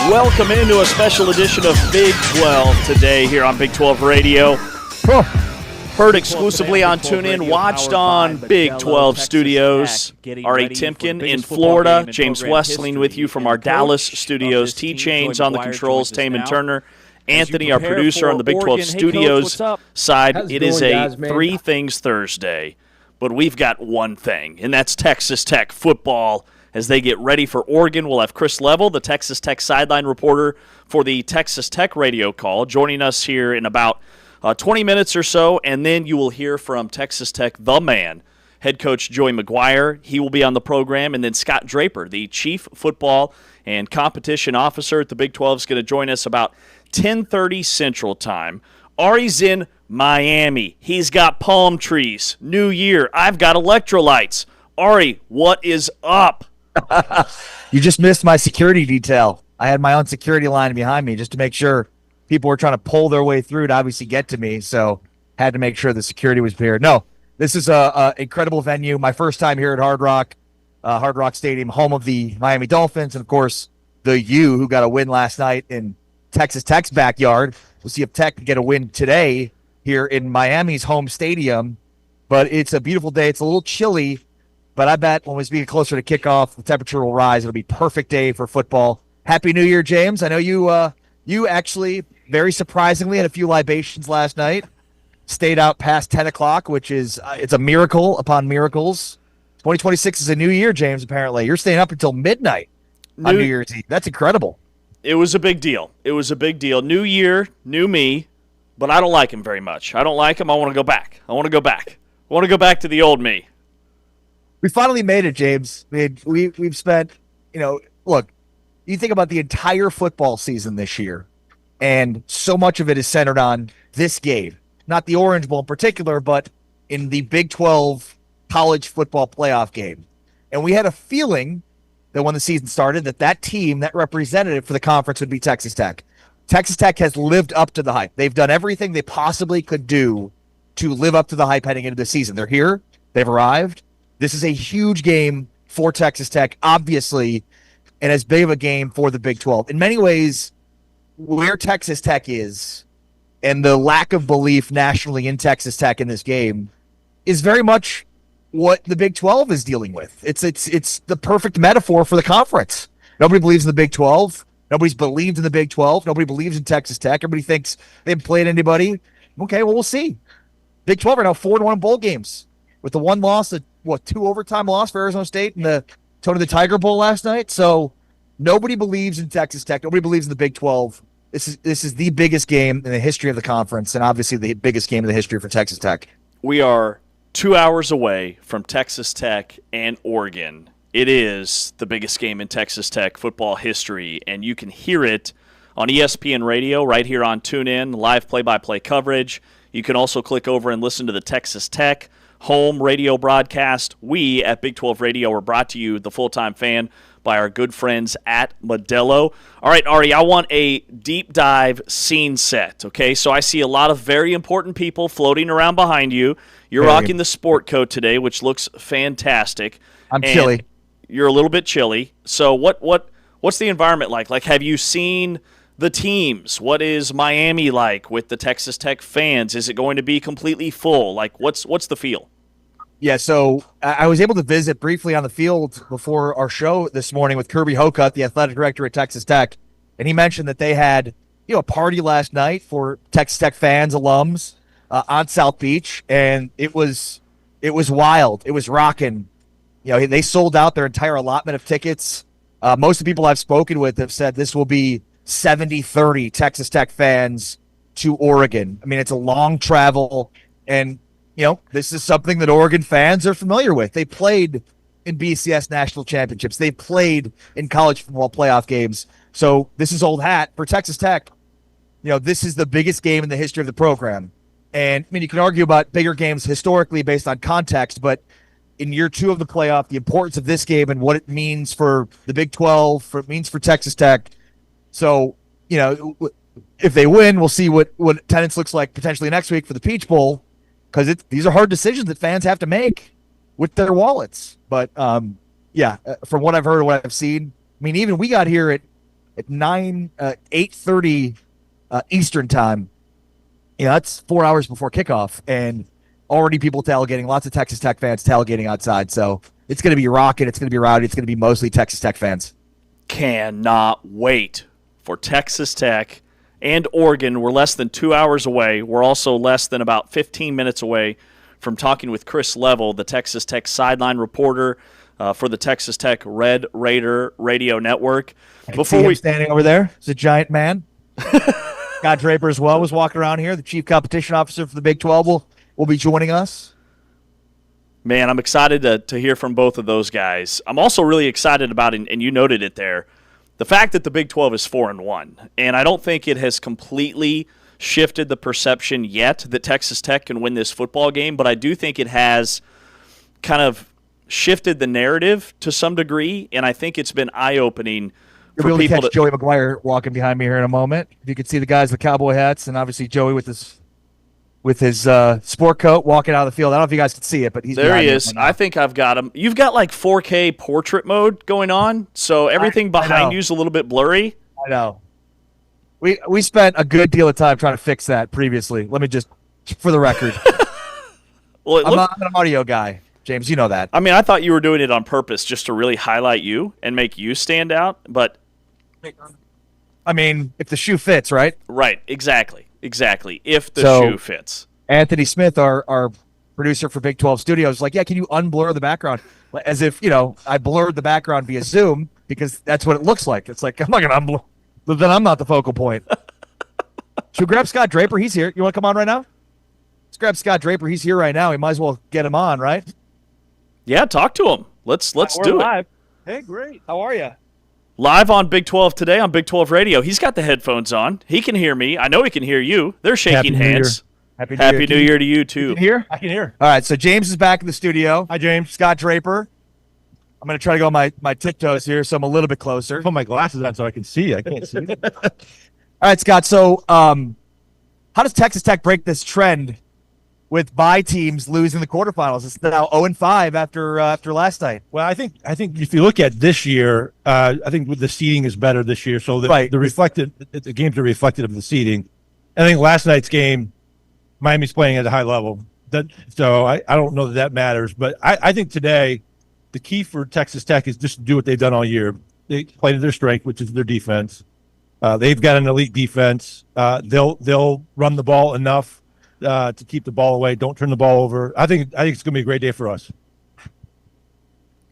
Welcome into a special edition of Big 12 today here on Big 12 Radio. Heard exclusively on TuneIn, watched on Big 12 Studios. Ari Timken in Florida, James Westling with you from our Dallas studios. T-Chains on the controls, Taman Turner. Anthony, our producer on the Big 12 Studios side. It is a Three Things Thursday, but we've got one thing, and that's Texas Tech football. As they get ready for Oregon, we'll have Chris Level, the Texas Tech sideline reporter for the Texas Tech radio call, joining us here in about 20 minutes or so, and then you will hear from Texas Tech, the man, head coach Joey Maguire. He will be on the program, and then Scott Draper, the chief football and competition officer at the Big 12, is going to join us about 10:30 Central Time. Ari's in Miami. He's got palm trees. New Year. I've got electrolytes. Ari, what is up? You just missed my security detail. I had my own security line behind me just to make sure people were trying to pull their way through to obviously get to me, so had to make sure the security was here. No, this is a incredible venue. My first time here at Hard Rock Stadium, home of the Miami Dolphins, and of course the U, who got a win last night in Texas Tech's backyard. We'll see if Tech can get a win today here in Miami's home stadium. But it's a beautiful day. It's a little chilly, but I bet when we get closer to kickoff, the temperature will rise. It'll be a perfect day for football. Happy New Year, James. I know you actually, very surprisingly, had a few libations last night. Stayed out past 10 o'clock, which is it's a miracle upon miracles. 2026 is a new year, James, apparently. You're staying up until midnight on New Year's Eve. That's incredible. It was a big deal. New year, new me, but I don't like him very much. I don't like him. I want to go back. I want to go back to the old me. We finally made it, James. We've spent, look, you think about the entire football season this year, and so much of it is centered on this game. Not the Orange Bowl in particular, but in the Big 12 college football playoff game. And we had a feeling that when the season started, that team, that representative for the conference would be Texas Tech. Texas Tech has lived up to the hype. They've done everything they possibly could do to live up to the hype heading into the season. They're here. They've arrived. This is a huge game for Texas Tech, obviously, and as big of a game for the Big 12. In many ways, where Texas Tech is and the lack of belief nationally in Texas Tech in this game is very much what the Big 12 is dealing with. It's the perfect metaphor for the conference. Nobody believes in the Big 12. Nobody's believed in the Big 12. Nobody believes in Texas Tech. Everybody thinks they haven't played anybody. Okay, well, we'll see. Big 12 are now 4-1 bowl games with the one loss, 2 overtime loss for Arizona State in the Tony the Tiger Bowl last night. So nobody believes in Texas Tech. Nobody believes in the Big 12. This is the biggest game in the history of the conference, and obviously the biggest game in the history for Texas Tech. We are 2 hours away from Texas Tech and Oregon. It is the biggest game in Texas Tech football history, and you can hear it on ESPN Radio right here on TuneIn, live play-by-play coverage. You can also click over and listen to the Texas Tech home radio broadcast. We at Big 12 Radio are brought to you, the full-time fan, by our good friends at Modelo. All right, Ari, I want a deep dive scene set, okay? So I see a lot of very important people floating around behind you. You're rocking the sport coat today, which looks fantastic. I'm chilly. You're a little bit chilly. So what's the environment like? Like, have you seen the teams? What is Miami like with the Texas Tech fans? Is it going to be completely full? Like, what's the feel? Yeah, so I was able to visit briefly on the field before our show this morning with Kirby Hokut, the athletic director at Texas Tech, and he mentioned that they had a party last night for Texas Tech fans, alums on South Beach, and it was wild. It was rocking. They sold out their entire allotment of tickets. Most of the people I've spoken with have said this will be 70-30 Texas Tech fans to Oregon. I mean, it's a long travel, and this is something that Oregon fans are familiar with. They played in BCS national championships. They played in college football playoff games. So this is old hat for Texas Tech. This is the biggest game in the history of the program. And I mean, you can argue about bigger games historically based on context, but in year 2 of the playoff, the importance of this game and what it means for the Big 12, what it means for Texas Tech. So, if they win, we'll see what attendance looks like potentially next week for the Peach Bowl. Because these are hard decisions that fans have to make with their wallets. But, from what I've heard and what I've seen, I mean, even we got here at at 8:30 Eastern time. That's 4 hours before kickoff, and already people tailgating. Lots of Texas Tech fans tailgating outside. So it's going to be rocking. It's going to be rowdy. It's going to be mostly Texas Tech fans. Cannot wait for Texas Tech and Oregon. We're less than 2 hours away. We're also less than about 15 minutes away from talking with Chris Level, the Texas Tech sideline reporter for the Texas Tech Red Raider Radio Network. Before we standing over there, it's a giant man. Scott Draper as well was walking around here. The chief competition officer for the Big 12 will be joining us. Man, I'm excited to hear from both of those guys. I'm also really excited about, and you noted it there, the fact that the Big 12 is 4-1. And I don't think it has completely shifted the perception yet that Texas Tech can win this football game, but I do think it has kind of shifted the narrative to some degree, and I think it's been eye-opening for You'll be able people to catch Joey Maguire walking behind me here in a moment. If you could see the guys with cowboy hats, and obviously Joey with his sport coat walking out of the field. I don't know if you guys can see it, but he's there. He is. I think I've got him. You've got like 4K portrait mode going on, so everything behind you is a little bit blurry. I know. We spent a good deal of time trying to fix that previously. Let me just, for the record. Well, I'm an audio guy, James. You know that. I mean, I thought you were doing it on purpose just to really highlight you and make you stand out, but I mean, if the shoe fits, right? Right, exactly. If the shoe fits. Anthony Smith, our producer for Big 12 Studios, is like, yeah, can you unblur the background? As if, I blurred the background via Zoom because that's what it looks like. It's like, I'm not going to unblur. But then I'm not the focal point. Should we grab Scott Draper? He's here. You want to come on right now? Let's grab Scott Draper. He's here right now. We might as well get him on, right? Yeah, talk to him. Let's do live. it. Hey, great. How are you? Live on Big 12 today on Big 12 Radio. He's got the headphones on. He can hear me. I know he can hear you. They're shaking hands. Happy New Year to you, too. You can hear? I can hear. All right, so James is back in the studio. Hi, James. Scott Draper. I'm going to try to go on my tiptoes here, so I'm a little bit closer. Put my glasses on so I can see. I can't see. All right, Scott. So how does Texas Tech break this trend with bye teams losing the quarterfinals? It's now 0-5 after last night. Well, I think if you look at this year, I think the seeding is better this year. So the games are reflective of the seeding. I think last night's game, Miami's playing at a high level. So I don't know that matters. But I think today the key for Texas Tech is just to do what they've done all year. They play to their strength, which is their defense. They've got an elite defense. They'll run the ball enough to keep the ball away. Don't turn the ball over. I think it's going to be a great day for us.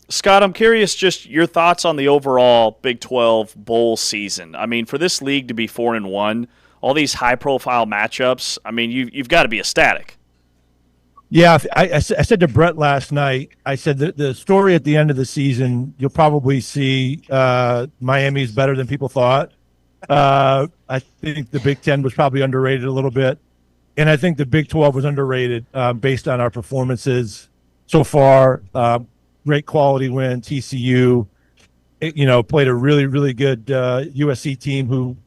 Scott, I'm curious just your thoughts on the overall Big 12 bowl season. I mean, for this league to be 4-1, all these high-profile matchups, I mean, you've got to be ecstatic. Yeah, I said to Brett last night, I said that the story at the end of the season, you'll probably see Miami's better than people thought. I think the Big Ten was probably underrated a little bit. And I think the Big 12 was underrated based on our performances so far. Great quality win, TCU. Played a really, really good USC team who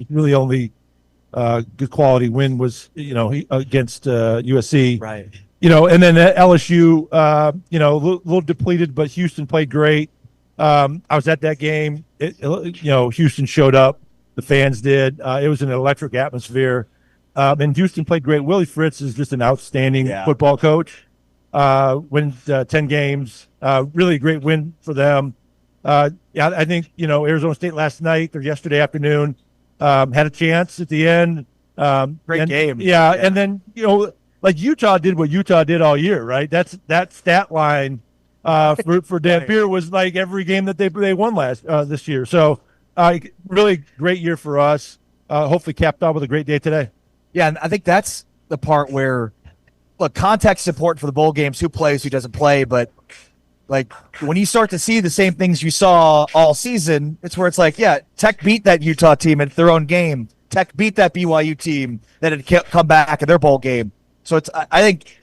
really only good quality win was, against USC. Right. And then LSU, a little depleted, but Houston played great. I was at that game. Houston showed up. The fans did. It was an electric atmosphere. And Houston played great. Willie Fritz is just an outstanding football coach. Wins 10 games. Really great win for them. I think, Arizona State last night or yesterday afternoon had a chance at the end. Great game. Yeah, and then, like Utah did what Utah did all year, right? That stat line for Dampier was like every game that they won this year. So really great year for us. Hopefully capped off with a great day today. Yeah, and I think that's the part where, look, context support for the bowl games, who plays, who doesn't play, but like when you start to see the same things you saw all season, it's where it's like, yeah, Tech beat that Utah team at their own game. Tech beat that BYU team that had come back in their bowl game. So I think,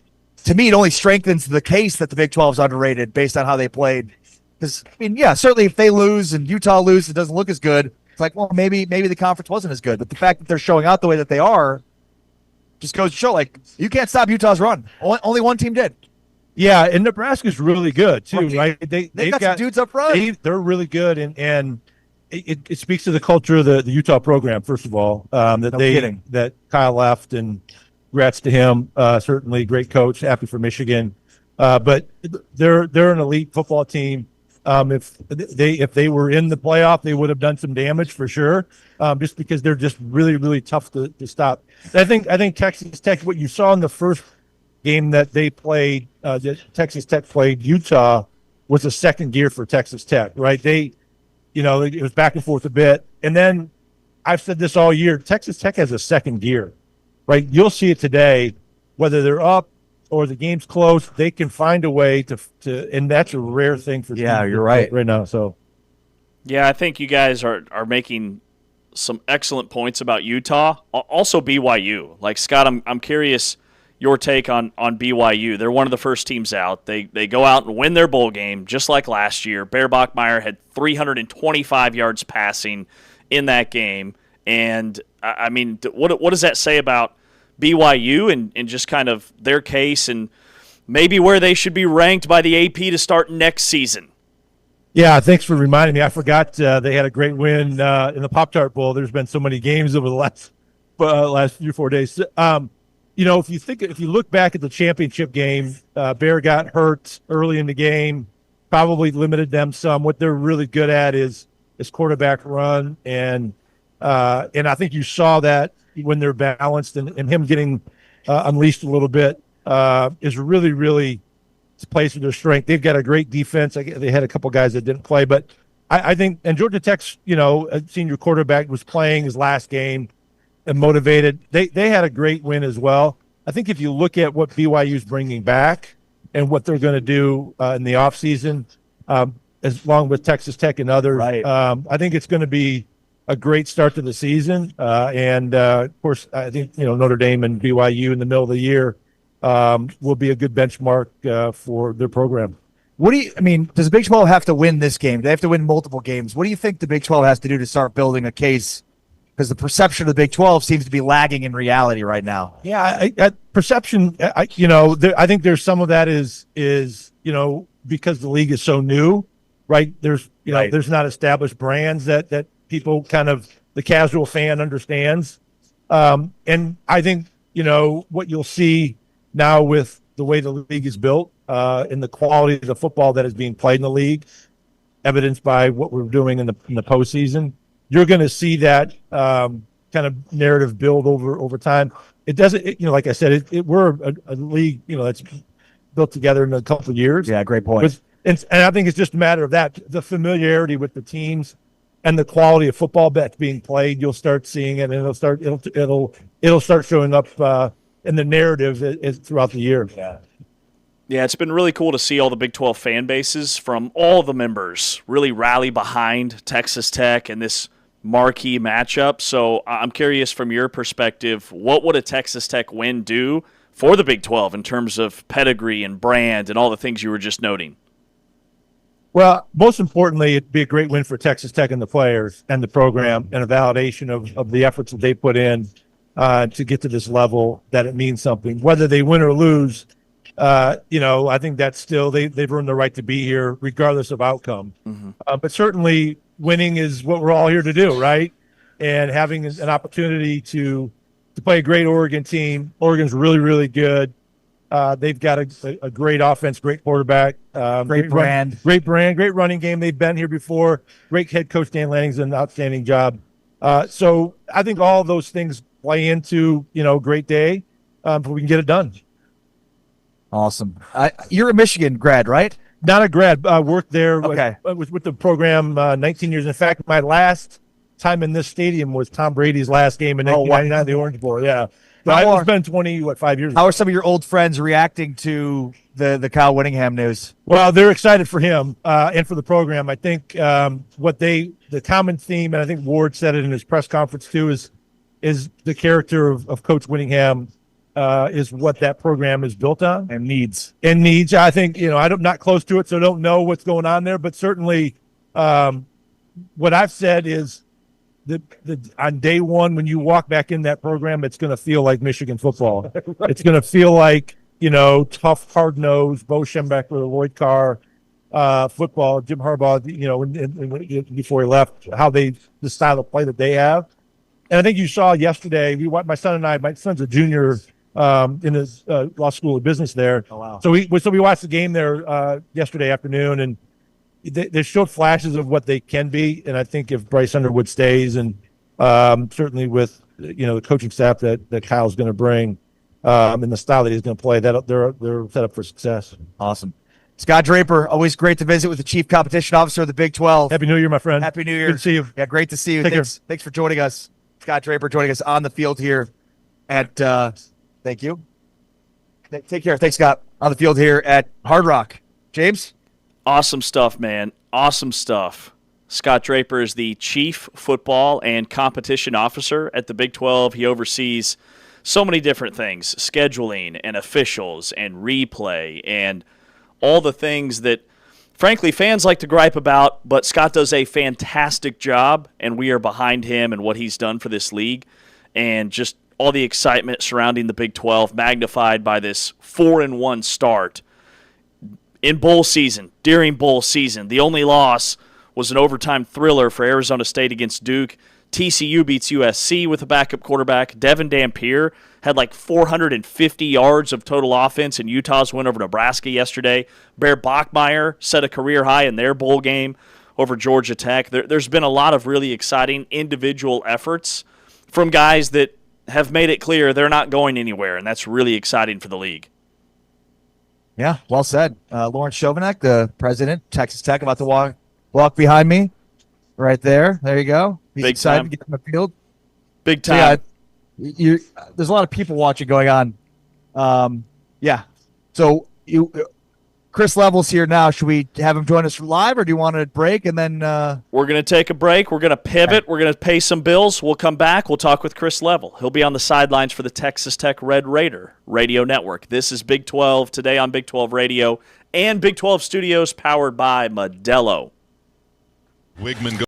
to me, it only strengthens the case that the Big 12 is underrated based on how they played. Because, certainly if they lose and Utah lose, it doesn't look as good. It's like, well, maybe the conference wasn't as good. But the fact that they're showing out the way that they are just goes to show, like, you can't stop Utah's run. Only one team did. Yeah, and Nebraska's really good, too, right? They've got some dudes up front. They're really good, and it speaks to the culture of the Utah program, first of all, that Kyle left, and congrats to him. Certainly great coach, happy for Michigan. But they're an elite football team. If they were in the playoff, they would have done some damage for sure. Just because they're just really, really tough to stop. I think Texas Tech, what you saw in the first game that they played, that Texas Tech played Utah, was a second gear for Texas Tech, right? It was back and forth a bit. And then I've said this all year, Texas Tech has a second gear, right? You'll see it today, whether they're up or the game's close, they can find a way to and that's a rare thing for teams you're right now. So yeah, I think you guys are making some excellent points about Utah. Also BYU. Like, Scott, I'm curious your take on BYU. They're one of the first teams out. They go out and win their bowl game just like last year. Bear Bachmeier had 325 yards passing in that game. And I mean, what does that say about BYU and just kind of their case and maybe where they should be ranked by the AP to start next season? Yeah, thanks for reminding me. I forgot they had a great win in the Pop-Tart Bowl. There's been so many games over the last 3-4 days. If you look back at the championship game, Bear got hurt early in the game, probably limited them some. What they're really good at is quarterback run, and I think you saw that when they're balanced, and him getting unleashed a little bit is really, really plays to their strength. They've got a great defense. They had a couple guys that didn't play, but I think, and Georgia Tech's, a senior quarterback was playing his last game and motivated. They had a great win as well. I think if you look at what BYU's bringing back and what they're going to do in the offseason, as long with Texas Tech and others, right. I think it's going to be a great start to the season. Of course, I think, Notre Dame and BYU in the middle of the year will be a good benchmark for their program. Does the Big 12 have to win this game? They have to win multiple games. What do you think the Big 12 has to do to start building a case? Because the perception of the Big 12 seems to be lagging in reality right now. Yeah, perception, I think there's some of that is because the league is so new, right? There's not established brands that people kind of, the casual fan understands. And I think, what you'll see now with the way the league is built and the quality of the football that is being played in the league, evidenced by what we're doing in the postseason, you're going to see that kind of narrative build over time. It doesn't, like I said, we're a league, that's built together in a couple of years. Yeah, great point. And I think it's just a matter of that, the familiarity with the teams and the quality of football that's being played. You'll start seeing it, and it'll start showing up in the narrative throughout the year. Yeah, it's been really cool to see all the Big 12 fan bases from all the members really rally behind Texas Tech and this marquee matchup. So I'm curious, from your perspective, what would a Texas Tech win do for the Big 12 in terms of pedigree and brand and all the things you were just noting? Well, most importantly, it'd be a great win for Texas Tech and the players and the program, and a validation of the efforts that they put in to get to this level, that it means something. Whether they win or lose, I think that's still, they've earned the right to be here regardless of outcome. Mm-hmm. But certainly winning is what we're all here to do, right? And having an opportunity to play a great Oregon team. Oregon's really, really good. They've got a great offense, great quarterback, great brand, great running game. They've been here before. Great head coach Dan Lanning's done an outstanding job. So I think all of those things play into great day if we can get it done. Awesome. You're a Michigan grad, right? Not a grad. Worked there. Okay. Was with the program 19 years. In fact, my last time in this stadium was Tom Brady's last game in 1999, the Orange Bowl. Yeah. So it's been 5 years. How are some of your old friends reacting to the Kyle Whittingham news? Well, they're excited for him and for the program. I think the common theme, and I think Ward said it in his press conference too, is the character of Coach Whittingham is what that program is built on and needs. I think I'm not close to it, so I don't know what's going on there. But certainly, what I've said is on day one, when you walk back in that program, it's going to feel like Michigan football. Right. It's going to feel like, tough, hard-nosed, Bo Schembechler, Lloyd Carr, football. Jim Harbaugh, before he left, the style of play that they have. And I think you saw yesterday. My son and I. My son's a junior in his law school of business there. Oh wow! So we watched the game there yesterday afternoon, and they showed flashes of what they can be. And I think if Bryce Underwood stays, and certainly with the coaching staff that Kyle's going to bring, and the style that he's going to play, that they're set up for success. Awesome. Scott Draper, always great to visit with the Chief Competition Officer of the Big 12. Happy New Year, my friend. Happy New Year. Good to see you. Yeah, great to see you. Take care. Thanks for joining us. Scott Draper joining us on the field here at thank you. Take care. Thanks, Scott. On the field here at Hard Rock. James? Awesome stuff, man. Awesome stuff. Scott Draper is the Chief Football and Competition Officer at the Big 12. He oversees so many different things, scheduling and officials and replay and all the things that, frankly, fans like to gripe about, but Scott does a fantastic job, and we are behind him and what he's done for this league, and just all the excitement surrounding the Big 12 magnified by this 4-1 start in bowl season, during bowl season. The only loss was an overtime thriller for Arizona State against Duke. TCU beats USC with a backup quarterback. Devin Dampier had like 450 yards of total offense in Utah's win over Nebraska yesterday. Bear Bachmeier set a career high in their bowl game over Georgia Tech. There's been a lot of really exciting individual efforts from guys that have made it clear they're not going anywhere, and that's really exciting for the league. Yeah, well said. Lawrence Chauvinek, the president, Texas Tech, about to walk behind me right there. There you go. He's Big excited time. to get on the field. Big time. Yeah, there's a lot of people watching going on. Yeah. So Chris Level's here now. Should we have him join us live, or do you want to break and then We're going to take a break. We're going to pivot. We're going to pay some bills. We'll come back. We'll talk with Chris Level. He'll be on the sidelines for the Texas Tech Red Raider Radio Network. This is Big 12 today on Big 12 Radio and Big 12 Studios powered by Modelo. Wigman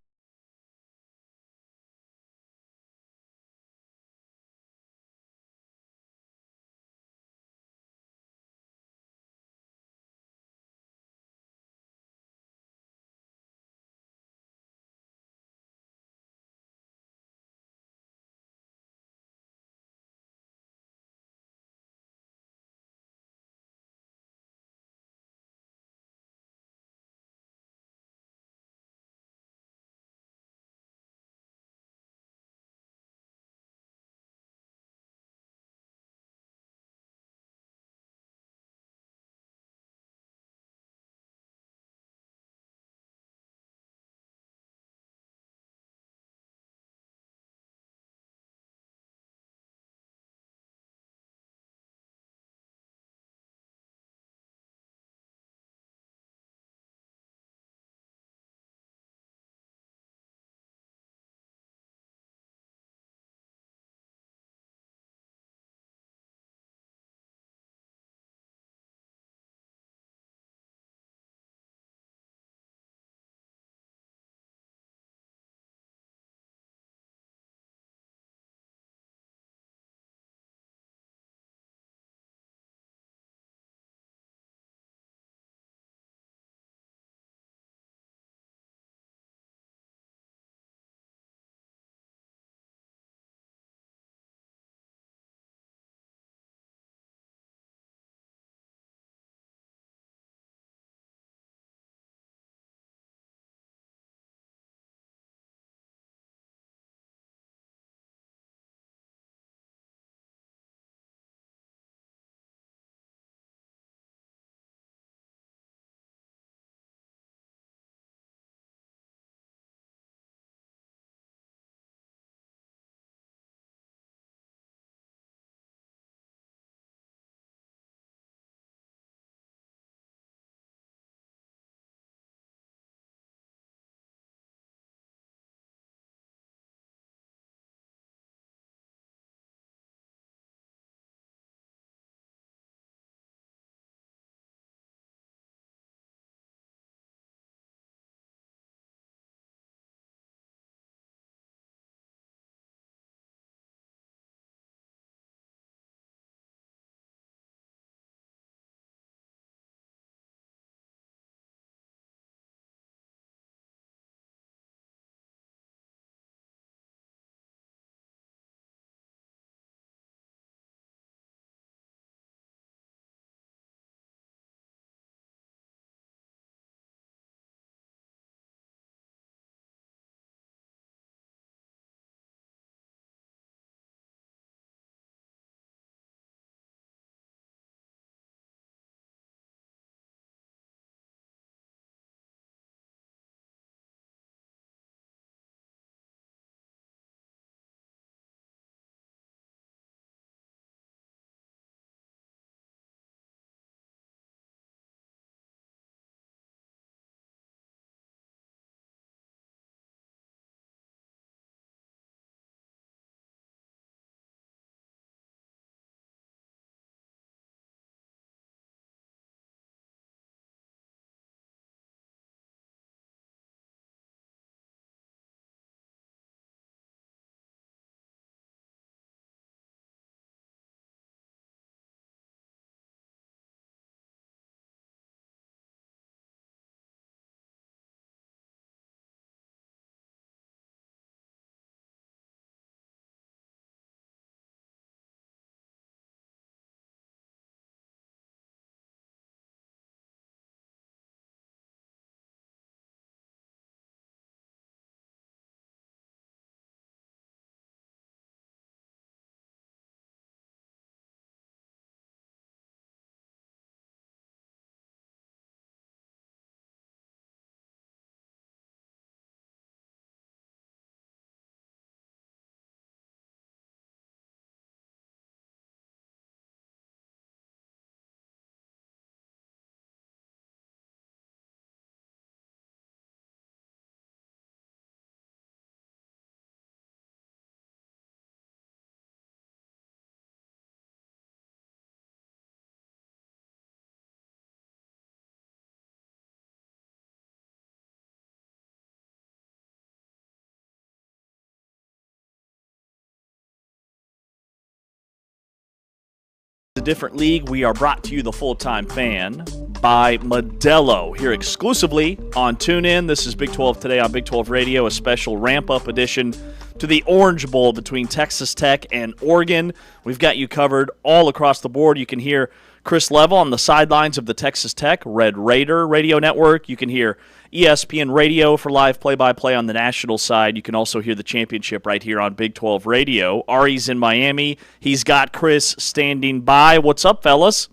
different league, we are brought to you, the Full-Time Fan, by Modelo, here exclusively on TuneIn. This is Big 12 Today on Big 12 Radio, a special ramp-up edition to the Orange Bowl between Texas Tech and Oregon. We've got you covered all across the board. You can hear Chris Level on the sidelines of the Texas Tech Red Raider radio network. You can hear ESPN Radio for live play-by-play on the national side. You can also hear the championship right here on Big 12 Radio. Ari's in Miami. He's got Chris standing by. What's up, fellas?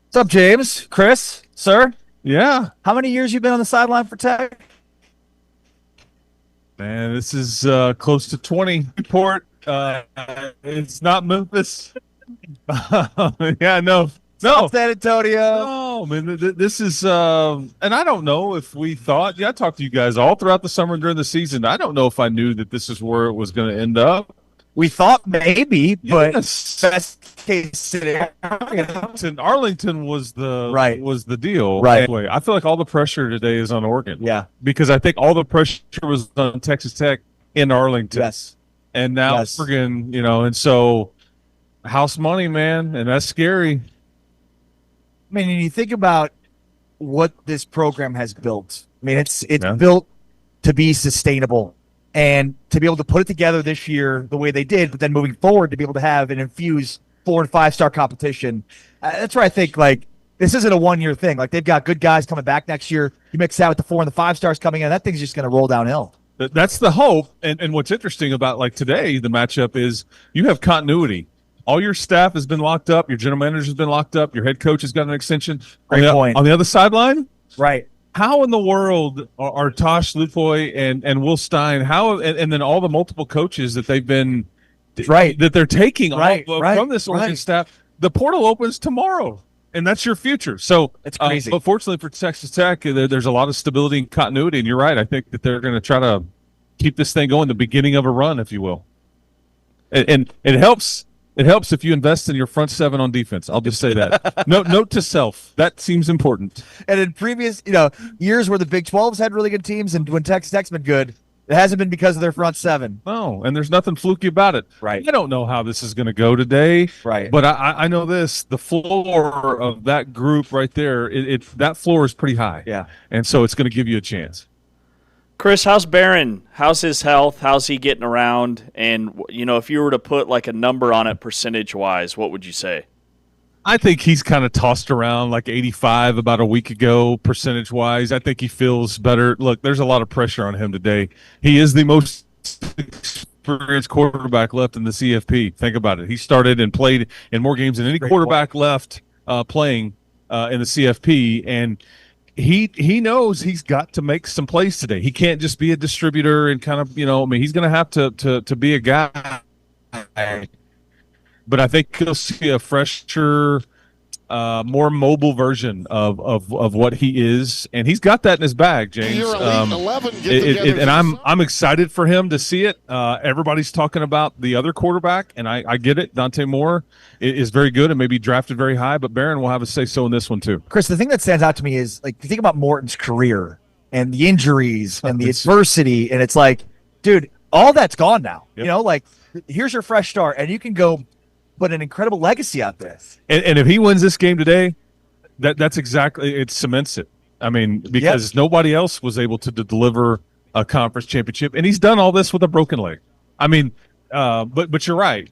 What's up, James? Chris? Sir? Yeah. How many years you been on the sideline for Tech? Man, this is close to 20. Report. It's not Memphis. Yeah, no. San Antonio. No, man, this is, and I don't know if we thought, I talked to you guys all throughout the summer and during the season. I don't know if I knew that this is where it was going to end up. We thought maybe, but Yes. best case scenario. Arlington was the deal. Right. Anyway, I feel like all the pressure today is on Oregon. Yeah. Because I think all the pressure was on Texas Tech in Arlington. Yes. And now Yes. Oregon, and so house money, man, and that's scary. I mean, you think about what this program has built. I mean, it's Yeah. built to be sustainable and to be able to put it together this year the way they did, but then moving forward to be able to have and infuse 4- and 5-star competition. That's where I think, this isn't a one-year thing. They've got good guys coming back next year. You mix that with the 4 and the 5 stars coming in, that thing's just going to roll downhill. That's the hope. And what's interesting about today, the matchup is you have continuity. All your staff has been locked up. Your general manager has been locked up. Your head coach has got an extension. Great point. On the other sideline, Right. how in the world are Tosh Lupoy and Will Stein? And then all the multiple coaches that they've been Right. that they're taking Right, right, from this Oregon right. staff? The portal opens tomorrow, and that's your future. So It's crazy. but fortunately for Texas Tech, there's a lot of stability and continuity. And you're right. I think that they're going to try to keep this thing going, the beginning of a run, if you will. And it helps. It helps if you invest in your front seven on defense. I'll just say that. Note to self. That seems important. And in previous, years where the Big 12's had really good teams and when Texas Tech's been good, it hasn't been because of their front seven. No, and there's nothing fluky about it. Right. I don't know how this is going to go today. Right. But I know this. The floor of that group right there, that floor is pretty high. Yeah. And so it's going to give you a chance. Chris, how's Barron? How's his health? How's he getting around? And, if you were to put a number on it percentage-wise, what would you say? I think he's kind of tossed around like 85 about a week ago, percentage-wise. I think he feels better. Look, there's a lot of pressure on him today. He is the most experienced quarterback left in the CFP. Think about it. He started and played in more games than any quarterback left playing in the CFP, and he knows he's got to make some plays today. He can't just be a distributor and kind of, he's going to have to be a guy. But I think he'll see a fresher, more mobile version of what he is, and he's got that in his bag, James. And I'm excited for him to see it. Everybody's talking about the other quarterback, and I get it. Dante Moore is very good and maybe drafted very high, but Barron will have a say so in this one too. Chris, the thing that stands out to me is you think about Morton's career and the injuries and the adversity, and it's dude, all that's gone now. Yep. Here's your fresh start, and you can go put an incredible legacy out there. And if he wins this game today, that's exactly, it cements it. I mean, because nobody else was able to deliver a conference championship, and he's done all this with a broken leg. I mean, but you're right.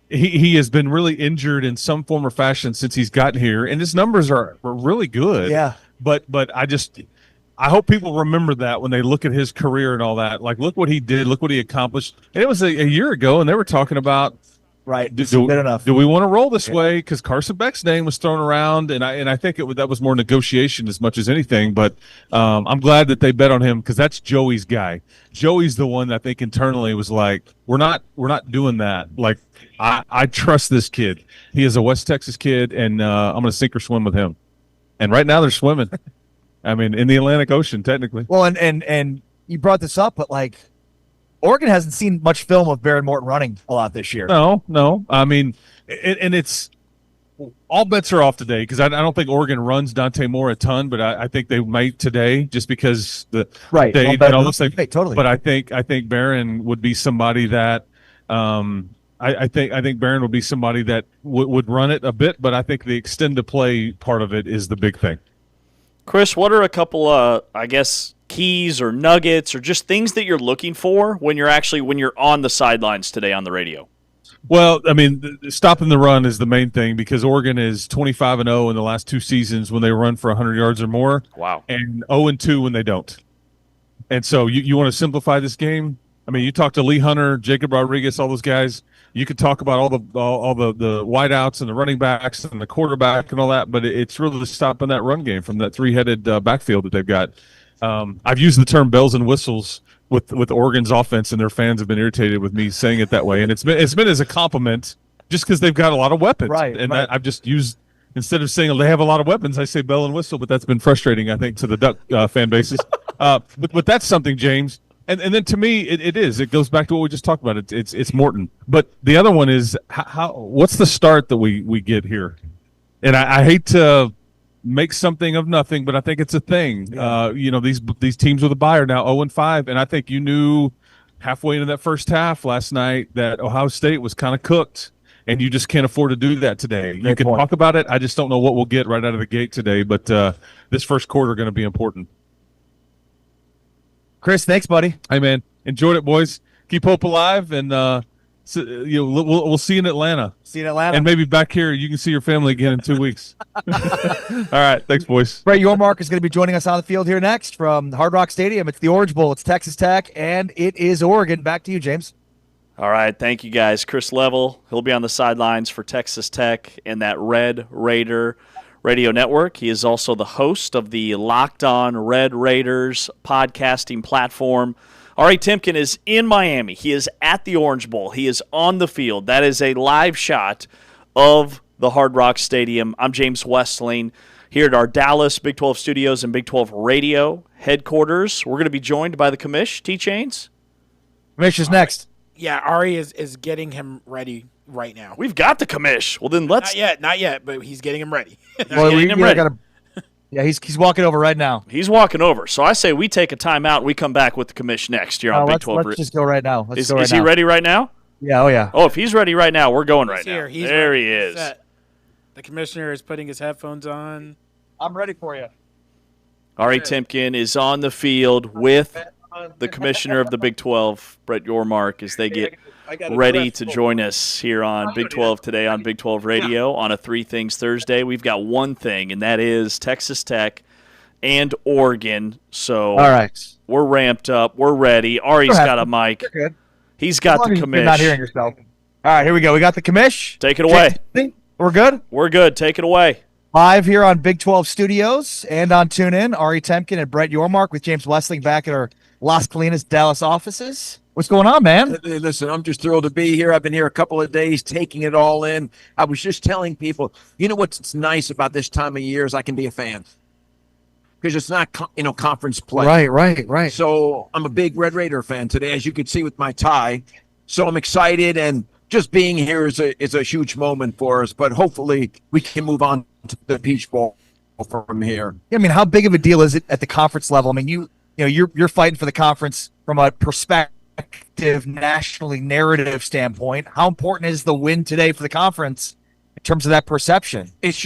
He has been really injured in some form or fashion since he's gotten here, and his numbers are really good. Yeah. But I hope people remember that when they look at his career and all that. Look what he did, look what he accomplished. And it was a year ago, and they were talking about, right, do we want to roll this way? Because Carson Beck's name was thrown around, and I think that was more negotiation as much as anything. But I'm glad that they bet on him because that's Joey's guy. Joey's the one that I think internally was like, we're not doing that. I trust this kid. He is a West Texas kid, and I'm going to sink or swim with him. And right now they're swimming. I mean, in the Atlantic Ocean, technically. Well, and you brought this up, but Oregon hasn't seen much film of Barron Morton running a lot this year. No. I mean, and it's all bets are off today because I don't think Oregon runs Dante Moore a ton, but I think they might today just because right. Totally. But But I think Barron would be somebody that I think Barron would be somebody that would run it a bit, but I think the extended play part of it is the big thing. Chris, what are a couple keys or nuggets or just things that you're looking for when you're on the sidelines today on the radio? Well, I mean, stopping the run is the main thing because Oregon is 25-0 in the last 2 seasons when they run for 100 yards or more. Wow. And 0-2 when they don't. And so you want to simplify this game? I mean, you talk to Lee Hunter, Jacob Rodriguez, all those guys. You could talk about all the wideouts and the running backs and the quarterback and all that, but it's really stopping that run game from that 3-headed backfield that they've got. I've used the term bells and whistles with Oregon's offense, and their fans have been irritated with me saying it that way. And it's been as a compliment, just because they've got a lot of weapons. Right. That I've just used, instead of saying they have a lot of weapons, I say bell and whistle. But that's been frustrating, I think, to the Duck fan bases. But that's something, James. And then to me, it is. It goes back to what we just talked about. It's Morton. But the other one is what's the start that we get here? And I hate to make something of nothing, but I think it's a thing. Yeah. These teams with a bye are now 0-5, and I think you knew halfway into that first half last night that Ohio State was kind of cooked, and you just can't afford to do that today. You can talk about it. I just don't know what we'll get right out of the gate today, but this first quarter going to be important. Chris, thanks, buddy. Hey, man, enjoyed it, boys. Keep hope alive, and we'll see you in Atlanta. See you in Atlanta. And maybe back here you can see your family again in 2 weeks. All right. Thanks, boys. Brett Yormark is going to be joining us on the field here next from Hard Rock Stadium. It's the Orange Bowl. It's Texas Tech, and it is Oregon. Back to you, James. All right. Thank you, guys. Chris Level, he'll be on the sidelines for Texas Tech and that Red Raider radio network. He is also the host of the Locked On Red Raiders podcasting platform. Ari Timken is in Miami. He is at the Orange Bowl. He is on the field. That is a live shot of the Hard Rock Stadium. I'm James Westling here at our Dallas Big 12 studios and Big 12 radio headquarters. We're going to be joined by the commish, T-Chains. Commish is next. Yeah, Ari is getting him ready right now. We've got the commish. Well, then let's... Not yet, but he's getting him ready. Well, he's walking over right now. He's walking over. So I say we take a timeout and we come back with the commish next year on Big 12. Let's just go right now. Is he ready right now? Yeah, oh yeah. Oh, if he's ready right now, we're going right now. There he is. Set. The commissioner is putting his headphones on. I'm ready for you. Ari Timken is on the field with the commissioner of the Big 12, Brett Yormark, as they get ready to join us here on Big 12 today on Big 12 Radio on a Three Things Thursday. We've got one thing, and that is Texas Tech and Oregon. So all right, we're ramped up. We're ready. Ari's got a mic. You're good. He's got the commish. You're not hearing yourself. All right, here we go. We got the commish. Take it away. We're good? We're good. Take it away. Live here on Big 12 Studios and on TuneIn, Ari Temkin and Brett Yormark with James Westling back at our Las Colinas, Dallas offices. What's going on, man? Hey, listen, I'm just thrilled to be here. I've been here a couple of days taking it all in. I was just telling people, you know what's nice about this time of year is I can be a fan. Because it's not, conference play. Right. So I'm a big Red Raider fan today, as you can see with my tie. So I'm excited, and just being here is a huge moment for us. But hopefully we can move on to the Peach Bowl from here. Yeah, I mean, how big of a deal is it at the conference level? I mean, you're fighting for the conference from a perspective, nationally narrative standpoint. How important is the win today for the conference in terms of that perception? It's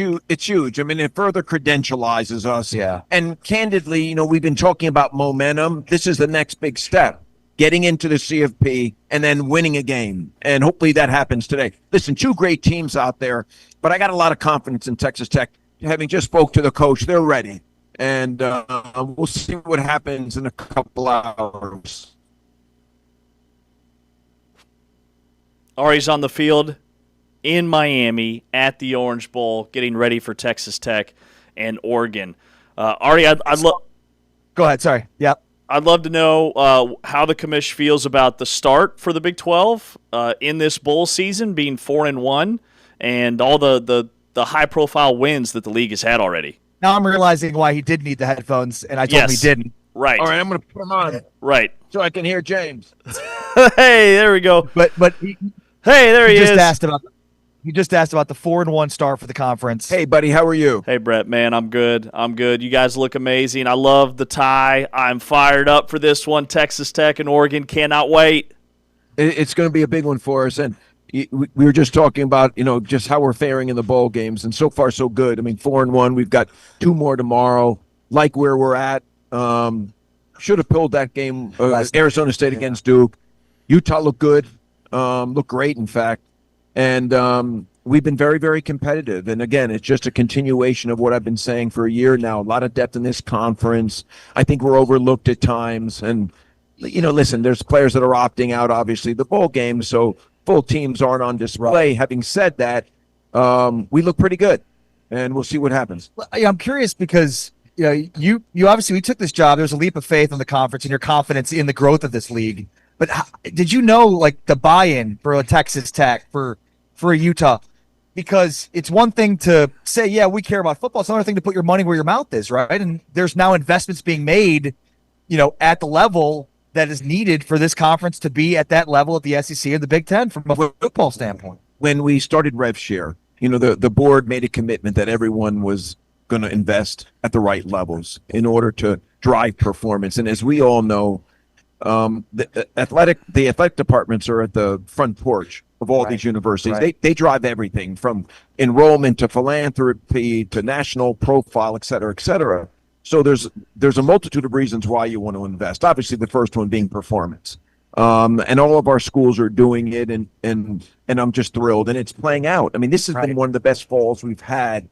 huge. I mean, it further credentializes us. Yeah. And candidly, we've been talking about momentum. This is the next big step. Getting into the CFP and then winning a game. And hopefully that happens today. Listen, 2 great teams out there, but I got a lot of confidence in Texas Tech. Having just spoke to the coach, they're ready. And we'll see what happens in a couple hours. Ari's on the field in Miami at the Orange Bowl, getting ready for Texas Tech and Oregon. Ari, I'd love. Go ahead. Sorry. Yep. I'd love to know how the commish feels about the start for the Big 12 in this bowl season, being 4-1, and all the high-profile wins that the league has had already. Now I'm realizing why he did need the headphones, and I told him he didn't. Right. All right, I'm going to put them on. Right. So I can hear James. Hey, there we go. But there he is. He just asked about the 4-1 start for the conference. Hey, buddy, how are you? Hey, Brett, man, I'm good. You guys look amazing. I love the tie. I'm fired up for this one. Texas Tech and Oregon, cannot wait. It's going to be a big one for us. And, we were just talking about, just how we're faring in the bowl games, and so far so good. I mean, 4-1. We've got 2 more tomorrow. Like where we're at. Should have pulled that game. Arizona State against Duke. Utah looked good. Looked great, in fact. And we've been very, very competitive. And again, it's just a continuation of what I've been saying for a year now. A lot of depth in this conference. I think we're overlooked at times. And listen, there's players that are opting out, obviously, the bowl game, so full teams aren't on display. Right. Having said that, we look pretty good, and we'll see what happens. I'm curious because you obviously, we took this job. There's a leap of faith in the conference and your confidence in the growth of this league. But did you know, like, the buy-in for a Texas Tech, for a Utah? Because it's one thing to say, yeah, we care about football. It's another thing to put your money where your mouth is, right? And there's now investments being made, at the level that is needed for this conference to be at that level at the SEC and the Big Ten from a football standpoint. When we started RevShare, the board made a commitment that everyone was going to invest at the right levels in order to drive performance. And as we all know, the athletic departments are at the front porch of all these universities. Right. They drive everything from enrollment to philanthropy to national profile, et cetera, et cetera. So there's a multitude of reasons why you want to invest. Obviously, the first one being performance. And all of our schools are doing it, and I'm just thrilled. And it's playing out. I mean, this has been one of the best falls we've had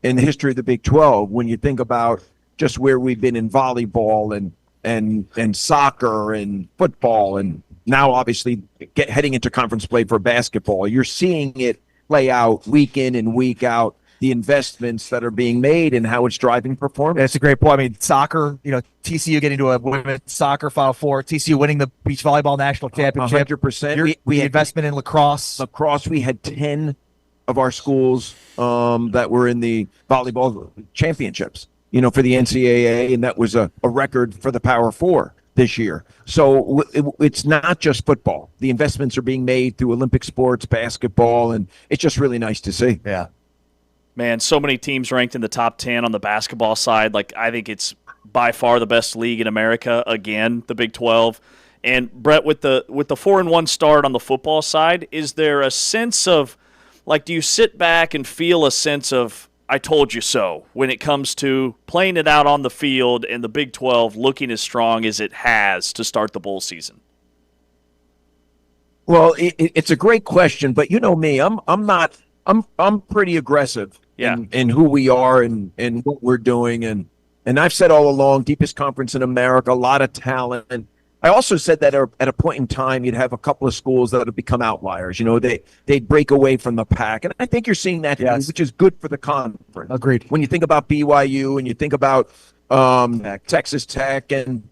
in the history of the Big 12 when you think about just where we've been in volleyball and soccer and football, and now obviously heading into conference play for basketball. You're seeing it play out week in and week out, the investments that are being made and how it's driving performance. That's a great point. I mean, soccer, TCU getting to a women's soccer Final Four, TCU winning the beach volleyball national championship. 100%. We had investment in lacrosse. Lacrosse, we had 10 of our schools that were in the volleyball championships, for the NCAA, and that was a record for the Power Four this year. So it's not just football. The investments are being made through Olympic sports, basketball, and it's just really nice to see. Yeah. Man, so many teams ranked in the top 10 on the basketball side. Like, I think it's by far the best league in America, again, the Big 12. And Brett, with the 4-1 start on the football side, is there a sense of, like, do you sit back and feel a sense of, I told you so, when it comes to playing it out on the field and the Big 12 looking as strong as it has to start the bowl season? Well, it's a great question, but you know me, I'm pretty aggressive in who we are and what we're doing, and I've said all along, deepest conference in America, a lot of talent. I also said that at a point in time, you'd have a couple of schools that would become outliers. They'd break away from the pack. And I think you're seeing that, which is good for the conference. Agreed. When you think about BYU and you think about Texas Tech and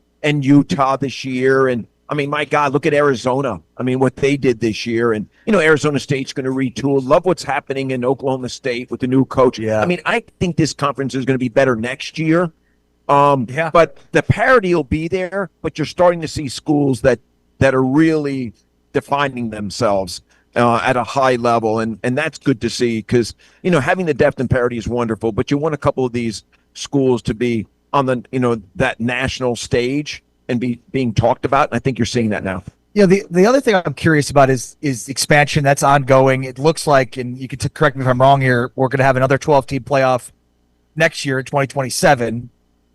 Utah this year. And, I mean, my God, look at Arizona. I mean, what they did this year. And, Arizona State's going to retool. Love what's happening in Oklahoma State with the new coach. Yeah. I mean, I think this conference is going to be better next year. But the parity will be there, but you're starting to see schools that are really defining themselves at a high level, and that's good to see because, having the depth and parity is wonderful, but you want a couple of these schools to be on the, that national stage and being talked about, and I think you're seeing that now. Yeah, the other thing I'm curious about is expansion that's ongoing. It looks like, and you can correct me if I'm wrong here, we're going to have another 12-team playoff next year in 2027.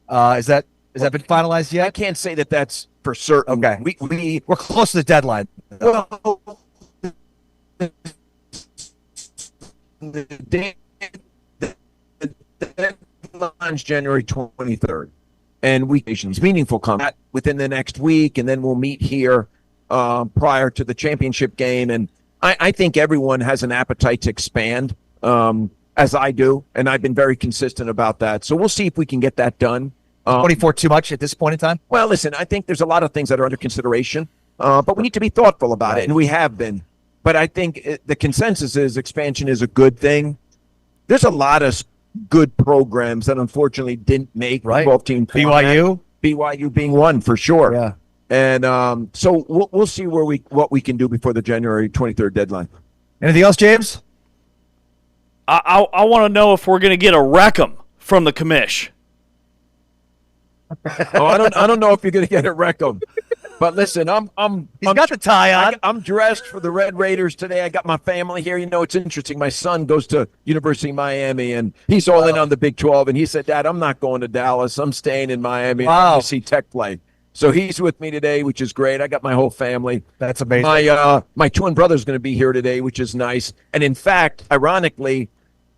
Has that been finalized yet? I can't say that that's for certain. Okay. We're close to the deadline. Well, the deadline's January 23rd, and week's meaningful combat within the next week, and then we'll meet here prior to the championship game. And I think everyone has an appetite to expand, as I do, and I've been very consistent about that. So we'll see if we can get that done. 24 too much at this point in time? Well, listen, I think there's a lot of things that are under consideration, but we need to be thoughtful about it, and we have been. But I think the consensus is expansion is a good thing. There's a lot of good programs that unfortunately didn't make 12-team format. BYU being one for sure. Yeah. And so we'll see what we can do before the January 23rd deadline. Anything else, James? I want to know if we're going to get a Wreckham from the commish. I don't know if you're going to get a Wreckham. But listen, He's got the tie on. I'm dressed for the Red Raiders today. I got my family here. You know, it's interesting. My son goes to University of Miami, and he's all in on the Big 12. And he said, Dad, I'm not going to Dallas. I'm staying in Miami to see Tech play. So he's with me today, which is great. I got my whole family. That's amazing. My twin brother's going to be here today, which is nice. And in fact, ironically,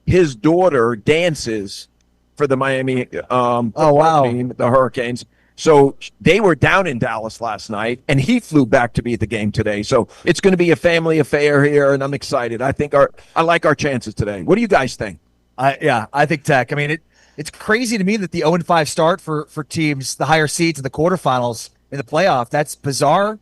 his daughter dances for the Miami team, the Hurricanes. So they were down in Dallas last night, and he flew back to be at the game today. So it's going to be a family affair here, and I'm excited. I like our chances today. What do you guys think? I think Tech. I mean, it's crazy to me that the 0-5 start for teams, the higher seeds in the quarterfinals in the playoff, that's bizarre.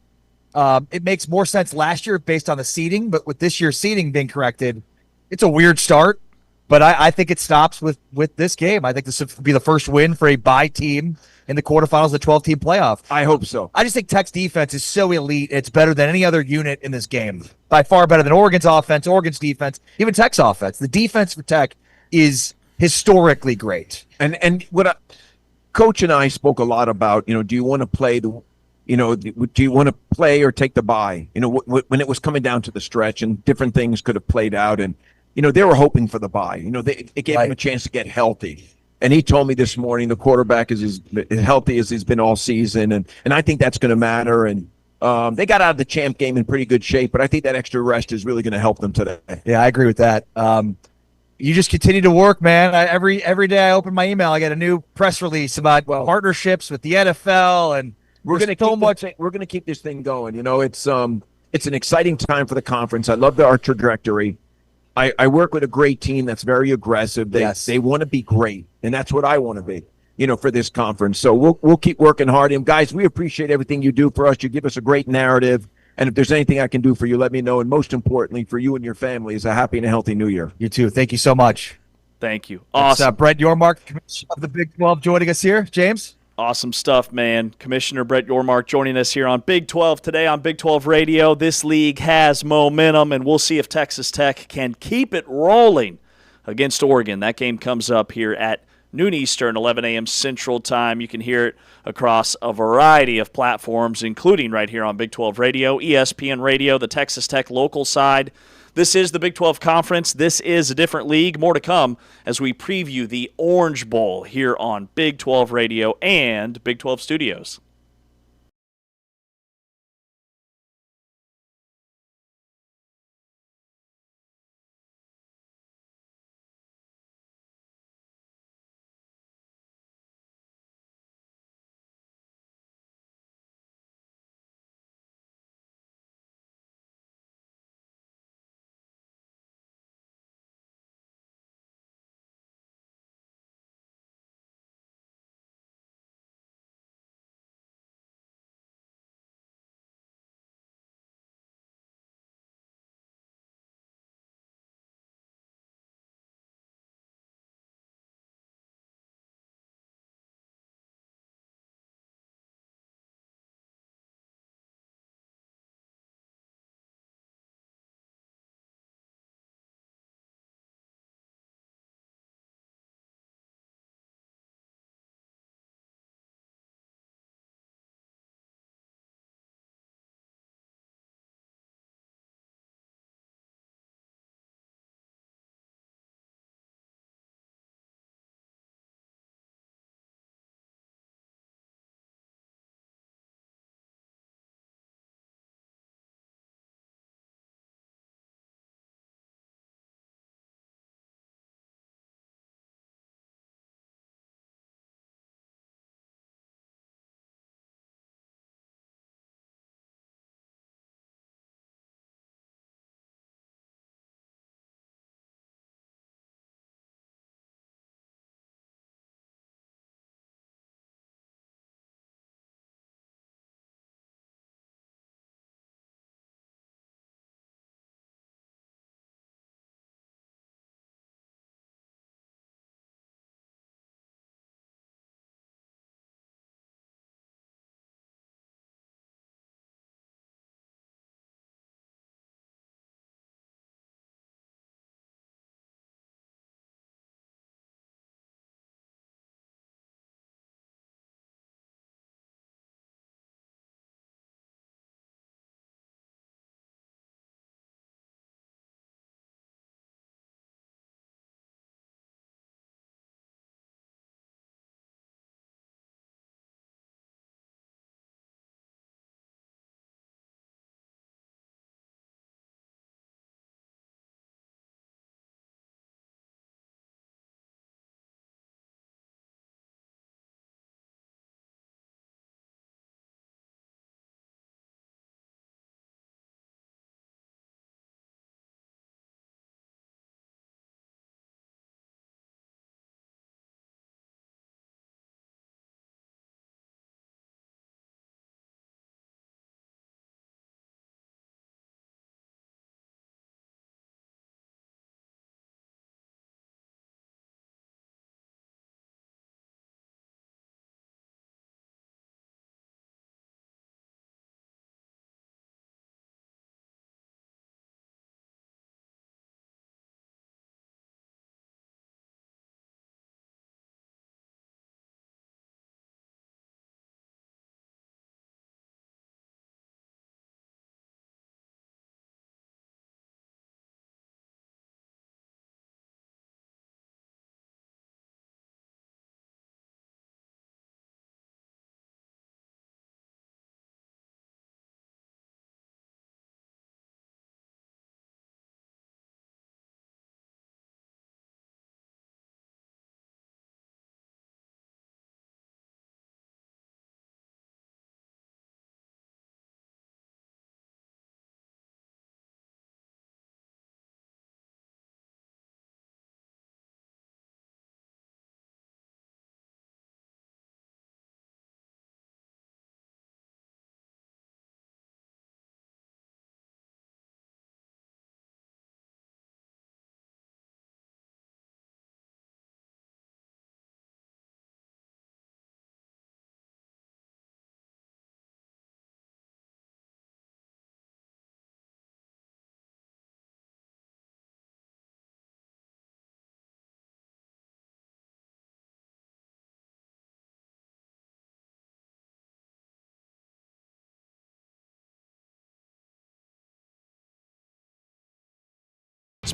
It makes more sense last year based on the seeding, but with this year's seeding being corrected, it's a weird start. But I think it stops with this game. I think this would be the first win for a bye team in the quarterfinals of the 12-team playoff. I hope so. I just think Tech's defense is so elite. It's better than any other unit in this game. By far better than Oregon's offense, Oregon's defense, even Tech's offense. The defense for Tech is historically great. And Coach and I spoke a lot about, do you want to play do you want to play or take the bye? When it was coming down to the stretch and different things could have played out, and they were hoping for the bye. It gave him a chance to get healthy. And he told me this morning the quarterback is as healthy as he's been all season, and I think that's going to matter. And they got out of the champ game in pretty good shape, but I think that extra rest is really going to help them today. Yeah, I agree with that. You just continue to work, man. Every day I open my email, I get a new press release about partnerships with the NFL, and we're going to keep this thing going. It's an exciting time for the conference. I love our trajectory. I work with a great team that's very aggressive. They want to be great, and that's what I want to be, for this conference. So we'll keep working hard. And guys, we appreciate everything you do for us. You give us a great narrative. And if there's anything I can do for you, let me know. And most importantly, for you and your family, is a happy and a healthy New Year. You too. Thank you so much. Thank you. Awesome. That's, Brett Yormark, Commissioner of the Big 12, joining us here. James? Awesome stuff, man. Commissioner Brett Yormark joining us here on Big 12 today on Big 12 Radio. This league has momentum, and we'll see if Texas Tech can keep it rolling against Oregon. That game comes up here at noon Eastern, 11 a.m. Central Time. You can hear it across a variety of platforms, including right here on Big 12 Radio, ESPN Radio, the Texas Tech local side. This is the Big 12 Conference. This is a different league. More to come as we preview the Orange Bowl here on Big 12 Radio and Big 12 Studios.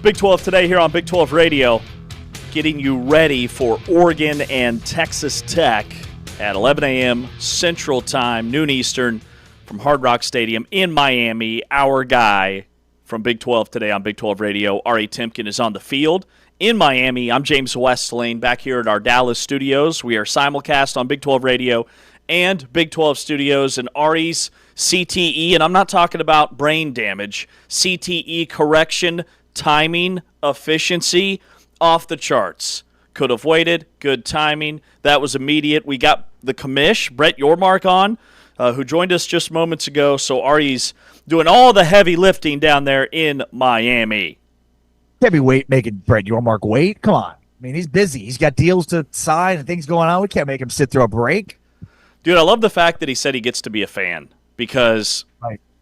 Big 12 today here on Big 12 Radio, getting you ready for Oregon and Texas Tech at 11 a.m. Central Time, noon Eastern, from Hard Rock Stadium in Miami. Our guy from Big 12 today on Big 12 Radio, Ari Timken, is on the field in Miami. I'm James Westling back here at our Dallas studios. We are simulcast on Big 12 Radio and Big 12 Studios, and Ari's CTE, and I'm not talking about brain damage, CTE correction, timing, efficiency, off the charts. Could have waited, good timing. That was immediate. We got the commish, Brett Yormark, on, who joined us just moments ago, so Ari's doing all the heavy lifting down there in Miami. Can't be making Brett Yormark wait. Come on. I mean, he's busy. He's got deals to sign and things going on. We can't make him sit through a break. Dude, I love the fact that he said he gets to be a fan because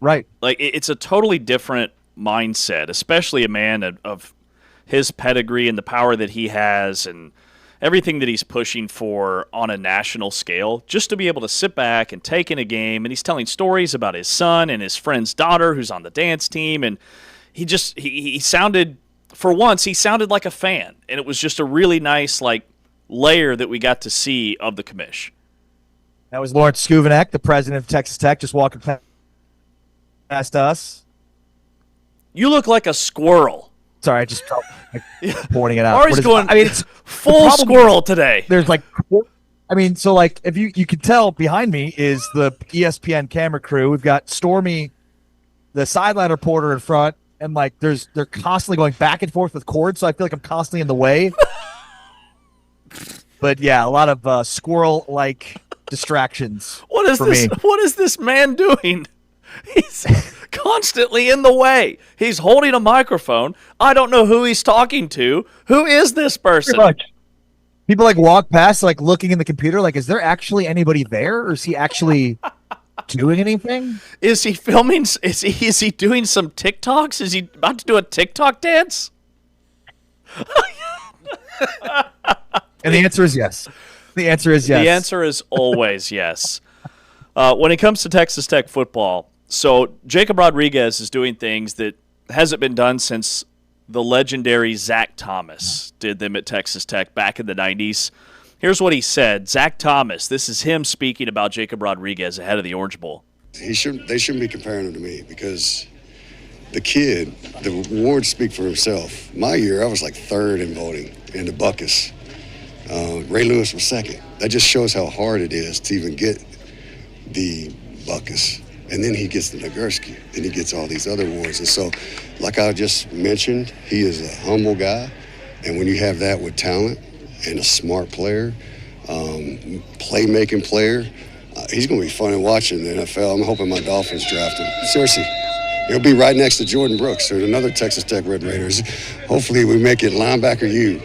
right. Like it's a totally different mindset, especially a man of his pedigree and the power that he has and everything that he's pushing for on a national scale, just to be able to sit back and take in a game. And he's telling stories about his son and his friend's daughter who's on the dance team. And he sounded, for once, he sounded like a fan. And it was just a really nice layer that we got to see of the commish. That was Lawrence Skuvenek, the president of Texas Tech, just walking past us. You look like a squirrel. Sorry, I just felt like pointing it out. Ari's going it's full squirrel today. There's if you can tell behind me is the ESPN camera crew. We've got Stormy, the sideline reporter, in front, and they're constantly going back and forth with cords, so I feel like I'm constantly in the way. But yeah, a lot of squirrel-like distractions. What is this? Me. What is this man doing? He's constantly in the way. He's holding a microphone. I don't know who he's talking to. Who is this person? Pretty much. People walk past, looking in the computer, is there actually anybody there, or is he actually doing anything? Is he filming? Is he doing some TikToks? Is he about to do a TikTok dance? And the answer is yes. The answer is yes. The answer is always yes. When it comes to Texas Tech football, so Jacob Rodriguez is doing things that hasn't been done since the legendary Zach Thomas did them at Texas Tech back in the 90s. Here's what he said. Zach Thomas, this is him speaking about Jacob Rodriguez ahead of the Orange Bowl. They shouldn't be comparing him to me because the awards speak for himself. My year, I was third in voting in the Buckus. Ray Lewis was second. That just shows how hard it is to even get the Buckus. And then he gets the Nagurski, and he gets all these other awards. And so, like I just mentioned, he is a humble guy. And when you have that with talent and a smart player, playmaking player, he's going to be fun to watch in the NFL. I'm hoping my Dolphins draft him. Seriously. He'll be right next to Jordan Brooks or another Texas Tech Red Raiders. Hopefully we make it linebacker U.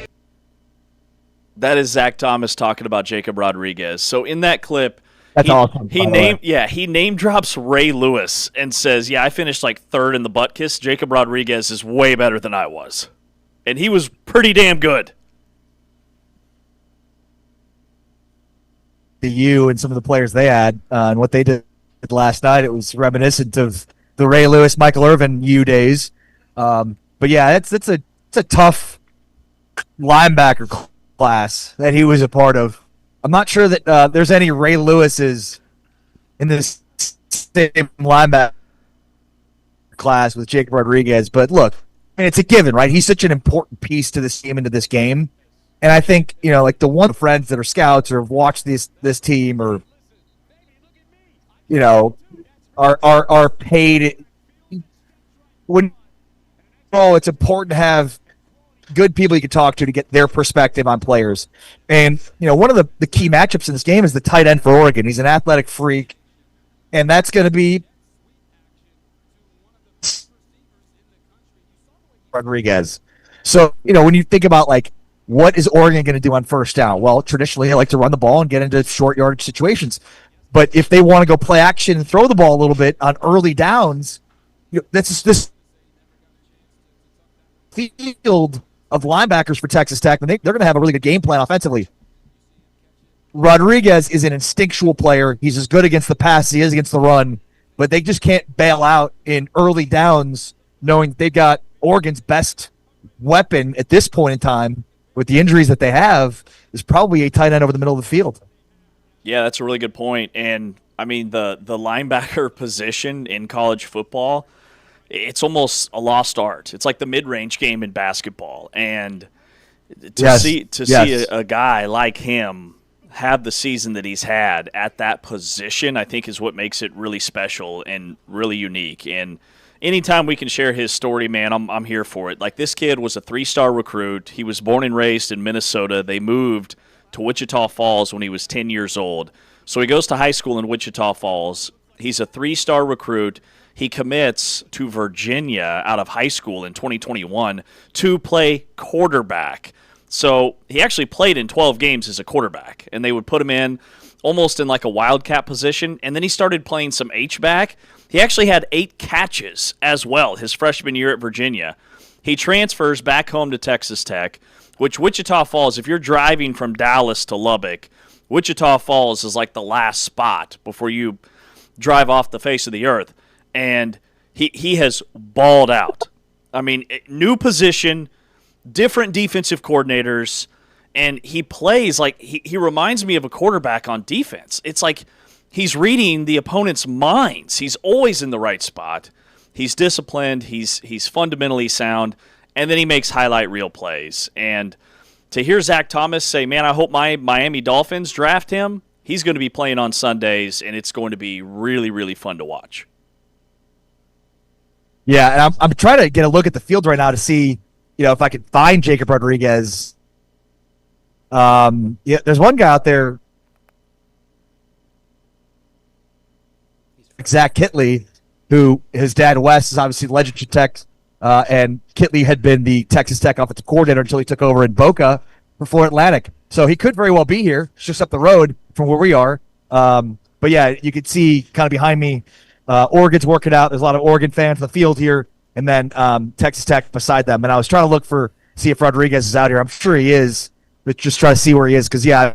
That is Zach Thomas talking about Jacob Rodriguez. So in that clip, that's awesome. He name drops Ray Lewis and says, "Yeah, I finished third in the butt kiss. Jacob Rodriguez is way better than I was, and he was pretty damn good." The U and some of the players they had and what they did last night, it was reminiscent of the Ray Lewis, Michael Irvin U days. But yeah, it's a tough linebacker class that he was a part of. I'm not sure that there's any Ray Lewises in this same linebacker class with Jacob Rodriguez. But look, it's a given, right? He's such an important piece to this team and to this game. And I think, the one friends that are scouts or have watched this team or, are paid. It's important to have good people you can talk to get their perspective on players. And, one of the key matchups in this game is the tight end for Oregon. He's an athletic freak, and that's going to be Rodriguez. So, when you think about, what is Oregon going to do on first down? Well, traditionally, they like to run the ball and get into short yardage situations. But if they want to go play action and throw the ball a little bit on early downs, that's this field of linebackers for Texas Tech, and they're going to have a really good game plan offensively. Rodriguez is an instinctual player. He's as good against the pass as he is against the run, but they just can't bail out in early downs knowing they've got Oregon's best weapon at this point in time with the injuries that they have is probably a tight end over the middle of the field. Yeah, that's a really good point. And, I mean, the linebacker position in college football, it's almost a lost art. It's like the mid-range game in basketball. And to see a guy like him have the season that he's had at that position, I think is what makes it really special and really unique. And anytime we can share his story, man, I'm here for it. Like, this kid was a 3-star recruit. He was born and raised in Minnesota. They moved to Wichita Falls when he was 10 years old. So he goes to high school in Wichita Falls. He's a 3-star recruit. He commits to Virginia out of high school in 2021 to play quarterback. So he actually played in 12 games as a quarterback, and they would put him in almost in like a wildcat position, and then he started playing some H-back. He actually had 8 catches as well his freshman year at Virginia. He transfers back home to Texas Tech, which Wichita Falls, if you're driving from Dallas to Lubbock, Wichita Falls is like the last spot before you drive off the face of the earth. And he has balled out. I mean, new position, different defensive coordinators, and he plays like he reminds me of a quarterback on defense. It's like he's reading the opponent's minds. He's always in the right spot. He's disciplined. He's fundamentally sound, and then he makes highlight reel plays. And to hear Zach Thomas say, man, I hope my Miami Dolphins draft him, he's going to be playing on Sundays, and it's going to be really, really fun to watch. Yeah, and I'm trying to get a look at the field right now to see, if I can find Jacob Rodriguez. There's one guy out there, Zach Kitley, who his dad Wes is obviously the Legend Tech, and Kitley had been the Texas Tech offensive coordinator until he took over in Boca for Florida Atlantic. So he could very well be here. It's just up the road from where we are. But yeah, you could see kind of behind me, Oregon's working out. There's a lot of Oregon fans in the field here, and then Texas Tech beside them. And I was trying to see if Rodriguez is out here. I'm sure he is, but just try to see where he is because, yeah,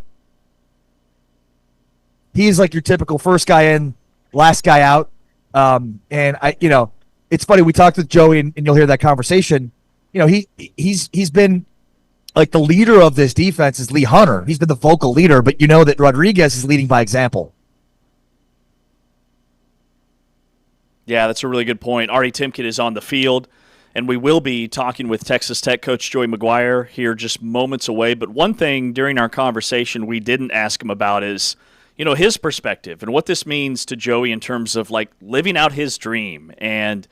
he's like your typical first guy in, last guy out. And it's funny. We talked with Joey, and you'll hear that conversation. He's been like the leader of this defense is Lee Hunter. He's been the vocal leader, but you know that Rodriguez is leading by example. Yeah, that's a really good point. Ari Timken is on the field, and we will be talking with Texas Tech coach Joey Maguire here just moments away. But one thing during our conversation we didn't ask him about is, his perspective and what this means to Joey in terms of like living out his dream and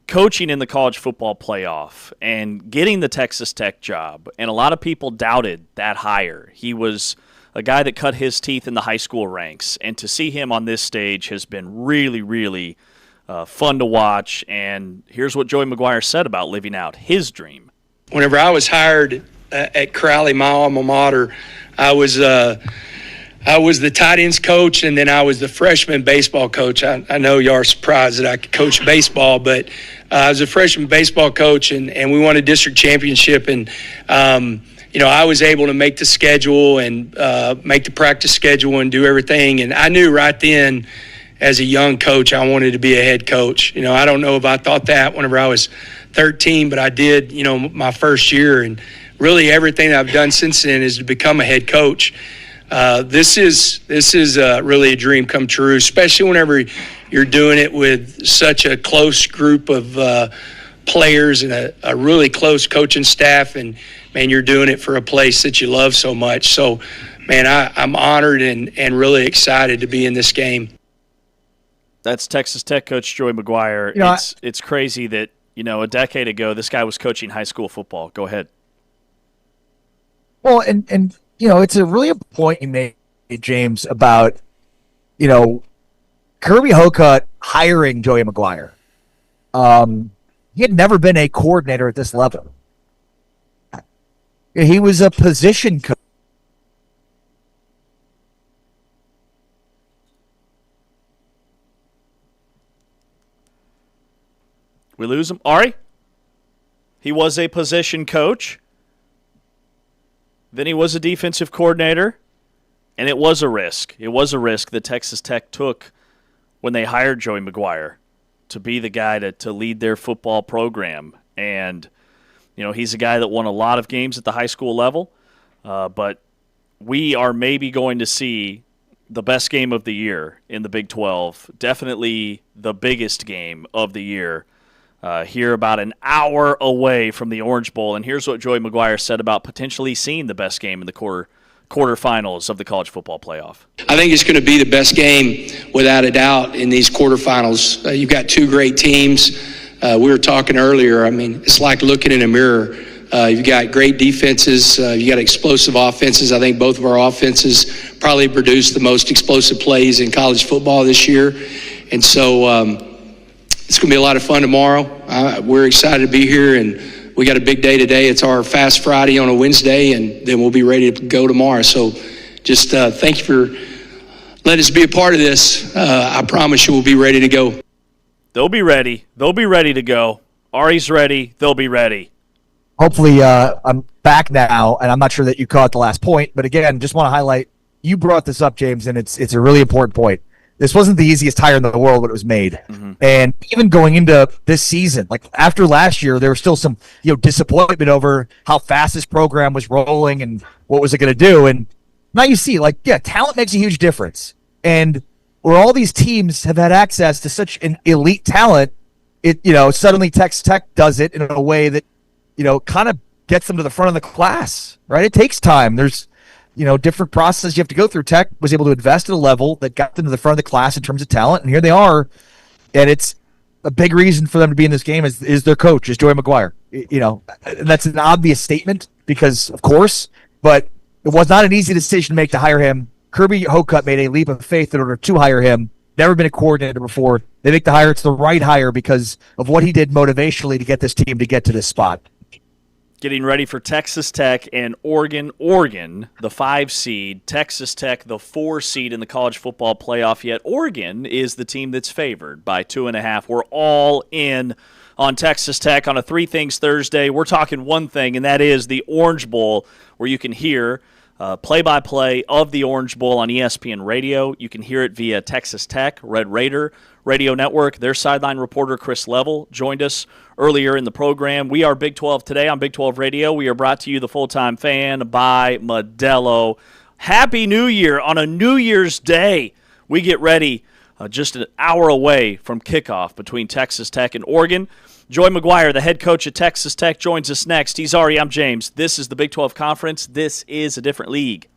coaching in the college football playoff and getting the Texas Tech job. And a lot of people doubted that hire. He was a guy that cut his teeth in the high school ranks, and to see him on this stage has been really, really fun to watch. And here's what Joey Maguire said about living out his dream. Whenever I was hired at Crowley, my alma mater, I was the tight ends coach, and then I was the freshman baseball coach. I know y'all are surprised that I could coach baseball, but I was a freshman baseball coach, and we won a district championship. And, I was able to make the schedule and make the practice schedule and do everything. And I knew right then, as a young coach, I wanted to be a head coach. I don't know if I thought that whenever I was 13, but I did, my first year. And really everything that I've done since then is to become a head coach. This is really a dream come true, especially whenever you're doing it with such a close group of players and a really close coaching staff. And, man, you're doing it for a place that you love so much. So, man, I'm honored and really excited to be in this game. That's Texas Tech coach Joey Maguire. It's crazy that, a decade ago, this guy was coaching high school football. Go ahead. Well, and it's a really important point you made, James, about, Kirby Hocutt hiring Joey Maguire. He had never been a coordinator at this level. He was a position coach. We lose him. Ari? He was a position coach. Then he was a defensive coordinator. And it was a risk. It was a risk that Texas Tech took when they hired Joey Maguire to be the guy to lead their football program. And He's a guy that won a lot of games at the high school level, but we are maybe going to see the best game of the year in the Big 12, definitely the biggest game of the year, here about an hour away from the Orange Bowl. And here's what Joey Maguire said about potentially seeing the best game in the quarterfinals of the college football playoff. I think it's going to be the best game without a doubt in these quarterfinals. You've got two great teams. We were talking earlier. I mean, it's like looking in a mirror. You've got great defenses. You got explosive offenses. I think both of our offenses probably produced the most explosive plays in college football this year. And so it's going to be a lot of fun tomorrow. We're excited to be here, and we got a big day today. It's our Fast Friday on a Wednesday, and then we'll be ready to go tomorrow. So just thank you for letting us be a part of this. I promise you we'll be ready to go. They'll be ready. They'll be ready to go. Ari's ready. They'll be ready. Hopefully, I'm back now, and I'm not sure that you caught the last point. But again, just want to highlight, you brought this up, James, and it's a really important point. This wasn't the easiest hire in the world when it was made. Mm-hmm. And even going into this season, like after last year, there was still some disappointment over how fast this program was rolling and what was it going to do. And now you see, talent makes a huge difference. And where all these teams have had access to such an elite talent, suddenly Texas Tech does it in a way that kind of gets them to the front of the class, right? It takes time. There's, different processes you have to go through. Tech was able to invest at a level that got them to the front of the class in terms of talent, and here they are. And it's a big reason for them to be in this game is their coach, is Joey Maguire. And that's an obvious statement because, of course, but it was not an easy decision to make to hire him. Kirby Hocutt made a leap of faith in order to hire him. Never been a coordinator before. They make the hire. It's the right hire because of what he did motivationally to get this team to get to this spot. Getting ready for Texas Tech and Oregon. Oregon, the 5 seed. Texas Tech, the 4 seed in the college football playoff. Yet Oregon is the team that's favored by 2.5. We're all in on Texas Tech on a Three Things Thursday. We're talking one thing, and that is the Orange Bowl, where you can hear play-by-play of the Orange Bowl on ESPN Radio. You can hear it via Texas Tech, Red Raider Radio Network. Their sideline reporter, Chris Level, joined us earlier in the program. We are Big 12 today on Big 12 Radio. We are brought to you, the Full-Time Fan, by Modelo. Happy New Year on a New Year's Day. We get ready just an hour away from kickoff between Texas Tech and Oregon. Joey Maguire, the head coach at Texas Tech, joins us next. He's Ari, I'm James. This is the Big 12 Conference. This is a different league.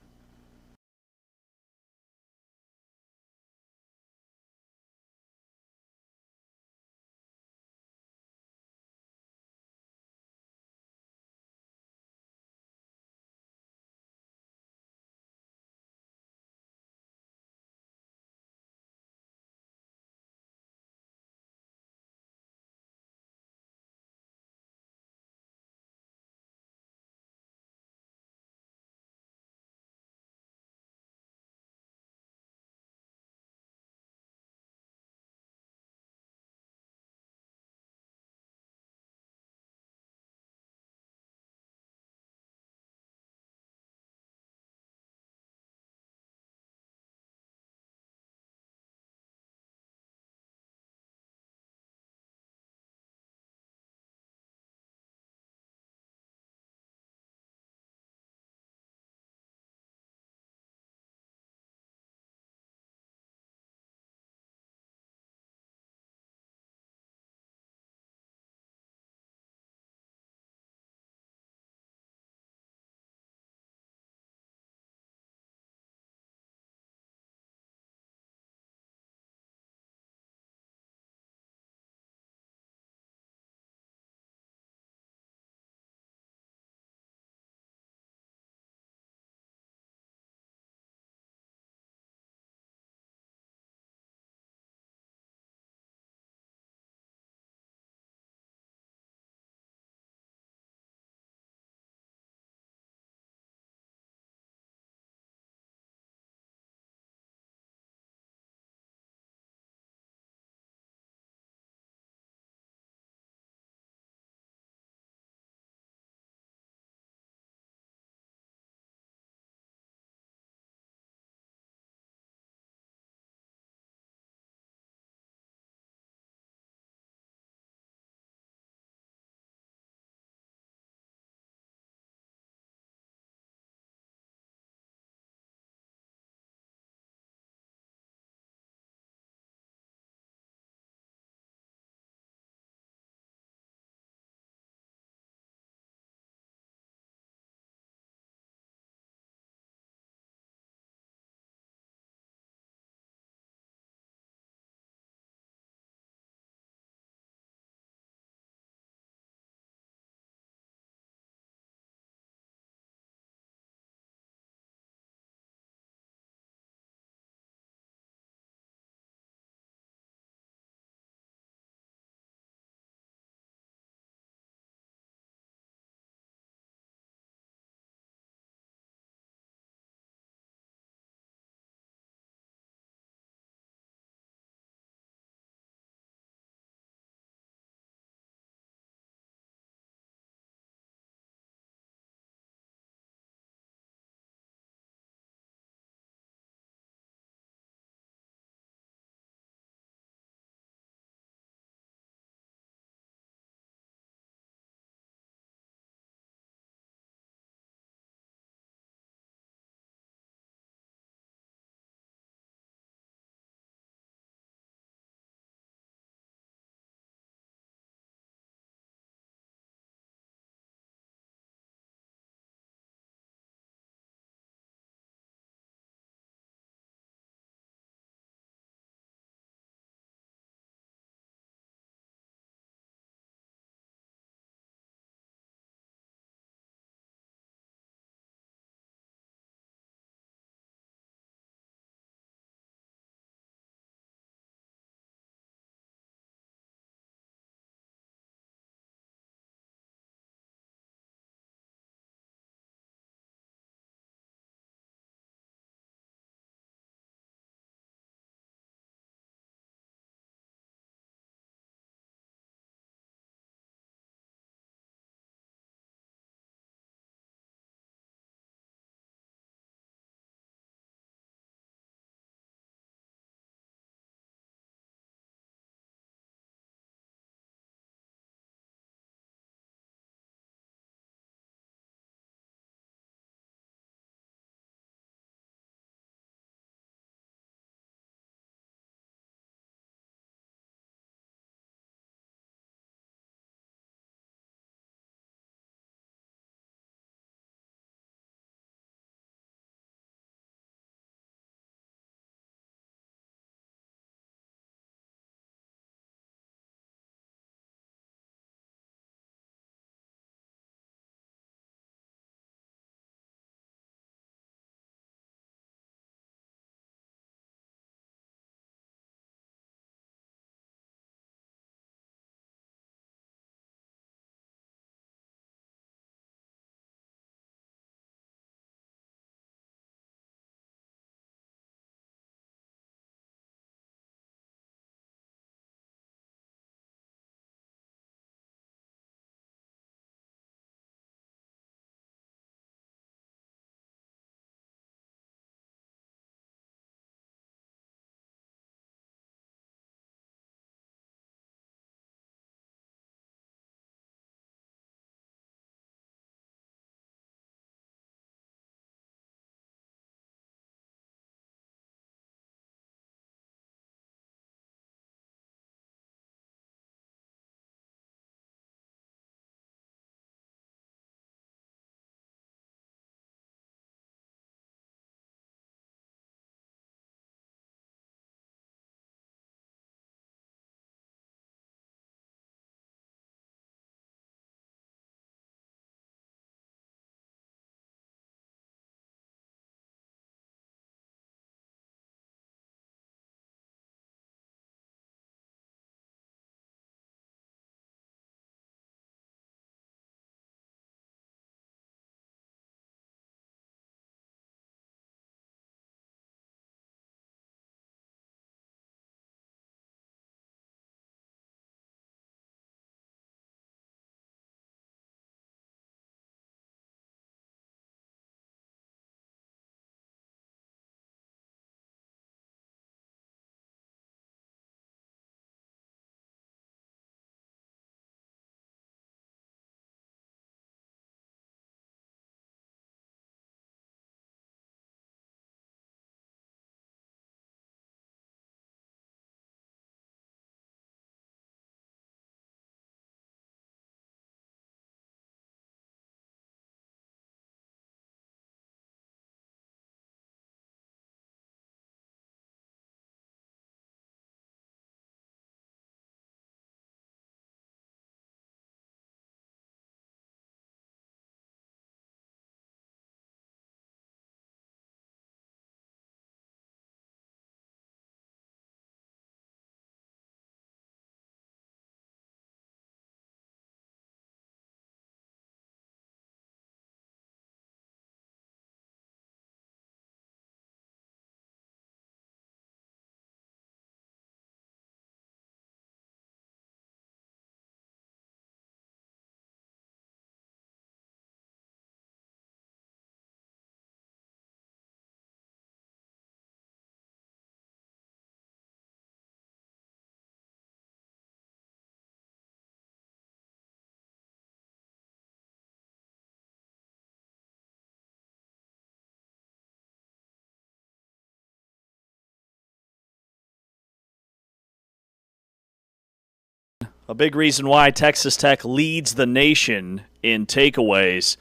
A big reason why Texas Tech leads the nation in takeaways.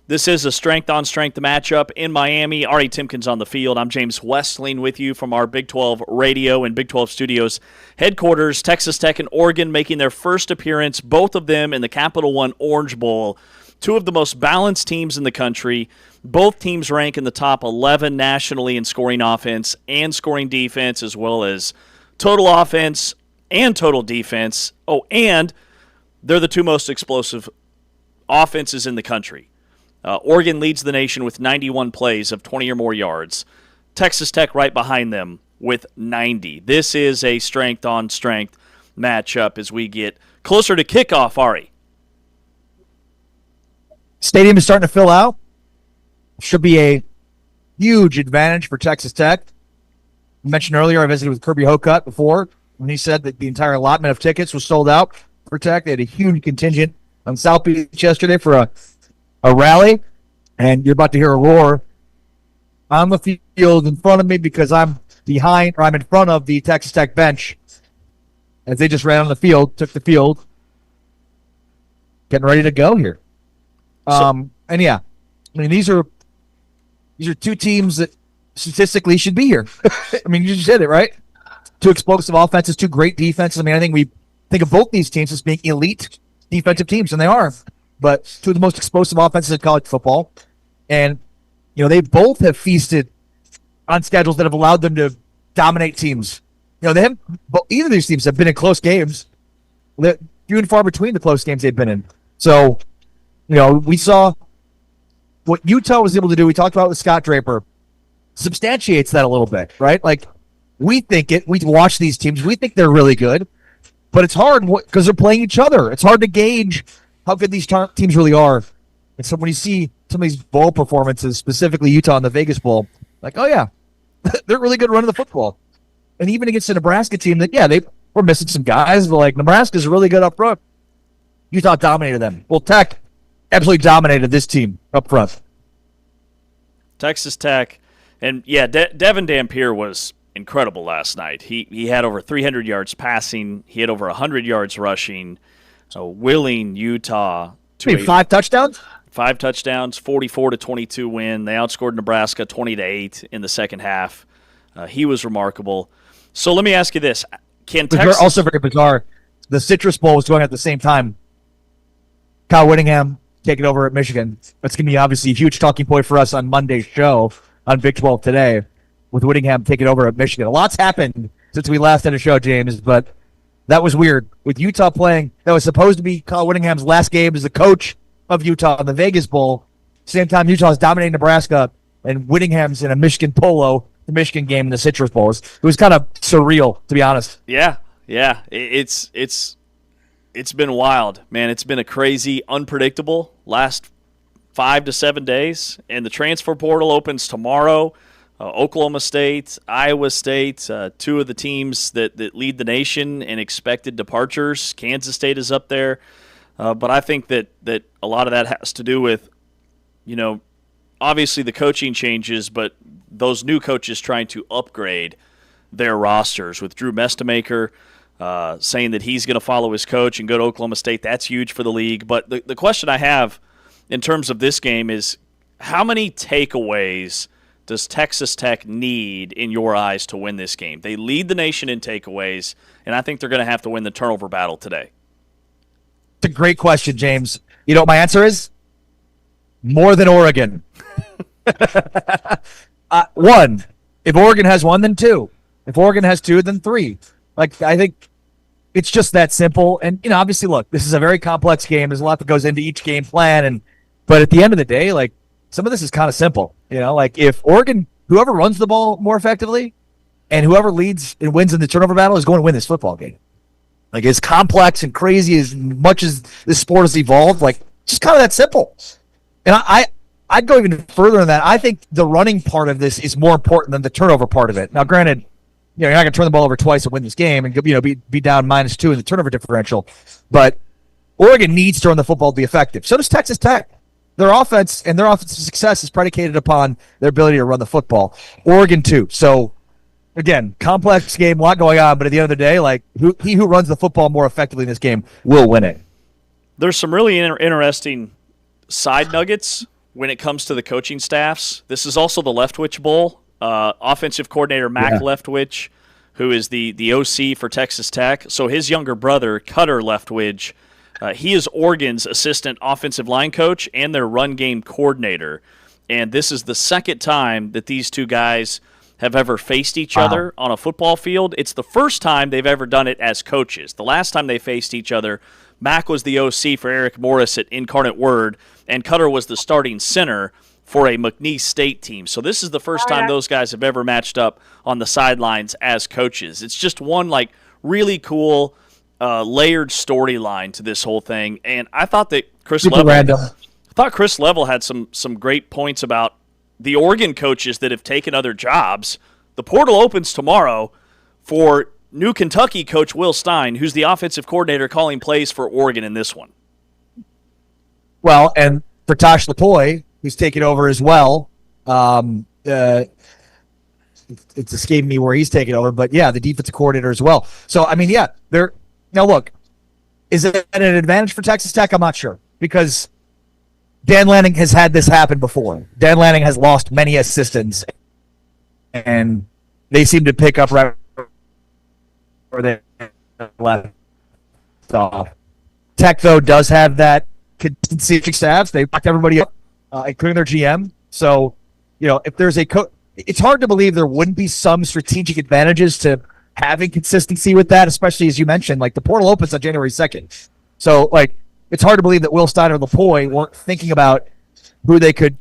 This is a strength-on-strength matchup in Miami. Ari Timkins on the field. I'm James Westling with you from our Big 12 Radio and Big 12 Studios headquarters. Texas Tech and Oregon making their first appearance, both of them in the Capital One Orange Bowl. Two of the most balanced teams in the country. Both teams rank in the top 11 nationally in scoring offense and scoring defense, as well as total offense and total defense. Oh, and they're the two most explosive offenses in the country. Oregon leads the nation with 91 plays of 20 or more yards. Texas Tech right behind them with 90. This is a strength-on-strength matchup as we get closer to kickoff, Ari. Stadium is starting to fill out. Should be a huge advantage for Texas Tech. I mentioned earlier I visited with Kirby Hocutt before when he said that the entire allotment of tickets was sold out for Tech. They had a huge contingent on South Beach yesterday for a rally, and you're about to hear a roar on the field in front of me because I'm in front of the Texas Tech bench as they just ran on the field, took the field, getting ready to go here. And yeah, I mean these are two teams that statistically should be here. I mean, you just did it, right? Two explosive offenses, two great defenses. I mean, I think we think of both these teams as being elite defensive teams, and they are. But two of the most explosive offenses in college football. And, they both have feasted on schedules that have allowed them to dominate teams. Either of these teams have been in close games. Few and far between the close games they've been in. So, we saw what Utah was able to do. We talked about with Scott Draper. Substantiates that a little bit, right? Like, we watch these teams. We think they're really good. But it's hard because they're playing each other. It's hard to gauge how good these teams really are. And so when you see some of these bowl performances, specifically Utah in the Vegas Bowl, like, oh, yeah, they're really good running the football. And even against the Nebraska team that, yeah, they were missing some guys, but, like, Nebraska's really good up front. Utah dominated them. Well, Tech absolutely dominated this team up front. Texas Tech, and, yeah, Devin Dampier was incredible last night. He had over 300 yards passing. He had over 100 yards rushing. So willing Utah to 5 touchdowns? 5 touchdowns, 44-22 win. They outscored Nebraska 20-8 in the second half. He was remarkable. So let me ask you this: Can Texas also very bizarre? The Citrus Bowl was going at the same time. Kyle Whittingham taking over at Michigan. That's going to be obviously a huge talking point for us on Monday's show on Big 12 Today, with Whittingham taking over at Michigan. A lot's happened since we last had a show, James, but that was weird. With Utah playing, that was supposed to be Kyle Whittingham's last game as the coach of Utah in the Vegas Bowl. Same time, Utah's dominating Nebraska, and Whittingham's in a Michigan polo, the Michigan game in the Citrus Bowl. It was kind of surreal, to be honest. Yeah. It's been wild, man. It's been a crazy, unpredictable last 5 to 7 days, and the transfer portal opens tomorrow. Oklahoma State, Iowa State, two of the teams that lead the nation in expected departures. Kansas State is up there. But I think that a lot of that has to do with, obviously the coaching changes, but those new coaches trying to upgrade their rosters. With Drew Mestemaker saying that he's going to follow his coach and go to Oklahoma State, that's huge for the league. But the question I have in terms of this game is, how many takeaways does Texas Tech need, in your eyes, to win this game? They lead the nation in takeaways, and I think they're going to have to win the turnover battle today. It's a great question, James. You know what my answer is? More than Oregon. 1. If Oregon has 1, then 2. If Oregon has 2, then 3. Like, I think it's just that simple. And, obviously, look, this is a very complex game. There's a lot that goes into each game plan. But at the end of the day, like, some of this is kind of simple. Like if Oregon, whoever runs the ball more effectively and whoever leads and wins in the turnover battle is going to win this football game. Like, as complex and crazy as much as this sport has evolved, like, just kind of that simple. And I'd go even further than that. I think the running part of this is more important than the turnover part of it. Now, granted, you're not going to turn the ball over twice and win this game and be down -2 in the turnover differential. But Oregon needs to run the football to be effective. So does Texas Tech. Their offense and their offensive success is predicated upon their ability to run the football. Oregon too. So again, complex game, a lot going on, but at the end of the day, like he who runs the football more effectively in this game will win it. There's some really interesting side nuggets when it comes to the coaching staffs. This is also the Leftwich Bowl. Offensive coordinator Mac Leftwich, who is the OC for Texas Tech. So his younger brother, Cutter Leftwich, he is Oregon's assistant offensive line coach and their run game coordinator. And this is the second time that these two guys have ever faced each other on a football field. It's the first time they've ever done it as coaches. The last time they faced each other, Mac was the OC for Eric Morris at Incarnate Word, and Cutter was the starting center for a McNeese State team. So this is the first time those guys have ever matched up on the sidelines as coaches. It's just one like really cool layered storyline to this whole thing. And I thought that Chris Level had some great points about the Oregon coaches that have taken other jobs. The portal opens tomorrow for new Kentucky coach Will Stein, who's the offensive coordinator calling plays for Oregon in this one. Well, and for Tosh Lapoy, who's taken over as well. It's escaping me where he's taken over, but yeah, the defensive coordinator as well. So, I mean, yeah, now look, is it an advantage for Texas Tech? I'm not sure, because Dan Lanning has had this happen before. Dan Lanning has lost many assistants, and they seem to pick up right where they left off. Tech, though, does have that consistency staffs. They locked everybody up, including their GM. So, if there's it's hard to believe there wouldn't be some strategic advantages to having consistency with that, especially as you mentioned, like the portal opens on January 2nd. So, like, it's hard to believe that Will Stein or Lapoy weren't thinking about who they could,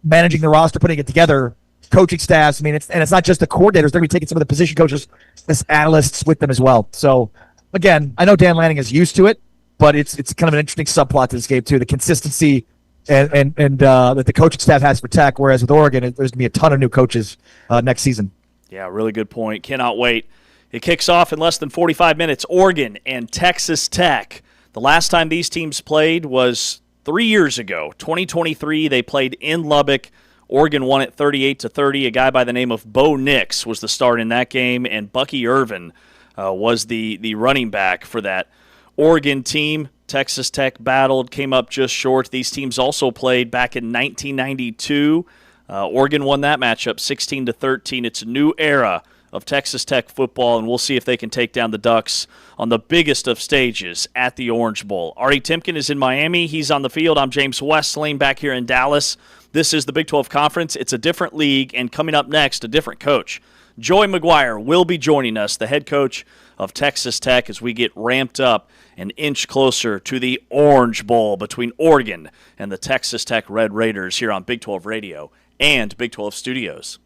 managing the roster, putting it together, coaching staffs. I mean, it's not just the coordinators. They're going to be taking some of the position coaches as analysts with them as well. So, again, I know Dan Lanning is used to it, but it's kind of an interesting subplot to this game too. The consistency and that the coaching staff has for Tech, whereas with Oregon, there's going to be a ton of new coaches next season. Yeah, really good point. Cannot wait. It kicks off in less than 45 minutes. Oregon and Texas Tech. The last time these teams played was 3 years ago, 2023. They played in Lubbock. Oregon won it 38-30. A guy by the name of Bo Nix was the start in that game, and Bucky Irvin was the running back for that Oregon team. Texas Tech battled, came up just short. These teams also played back in 1992. Oregon won that matchup 16-13. It's a new era of Texas Tech football, and we'll see if they can take down the Ducks on the biggest of stages at the Orange Bowl. Artie Timken is in Miami. He's on the field. I'm James Westling back here in Dallas. This is the Big 12 Conference. It's a different league, and coming up next, a different coach. Joey Maguire will be joining us, the head coach of Texas Tech, as we get ramped up an inch closer to the Orange Bowl between Oregon and the Texas Tech Red Raiders here on Big 12 Radio and Big 12 Studios.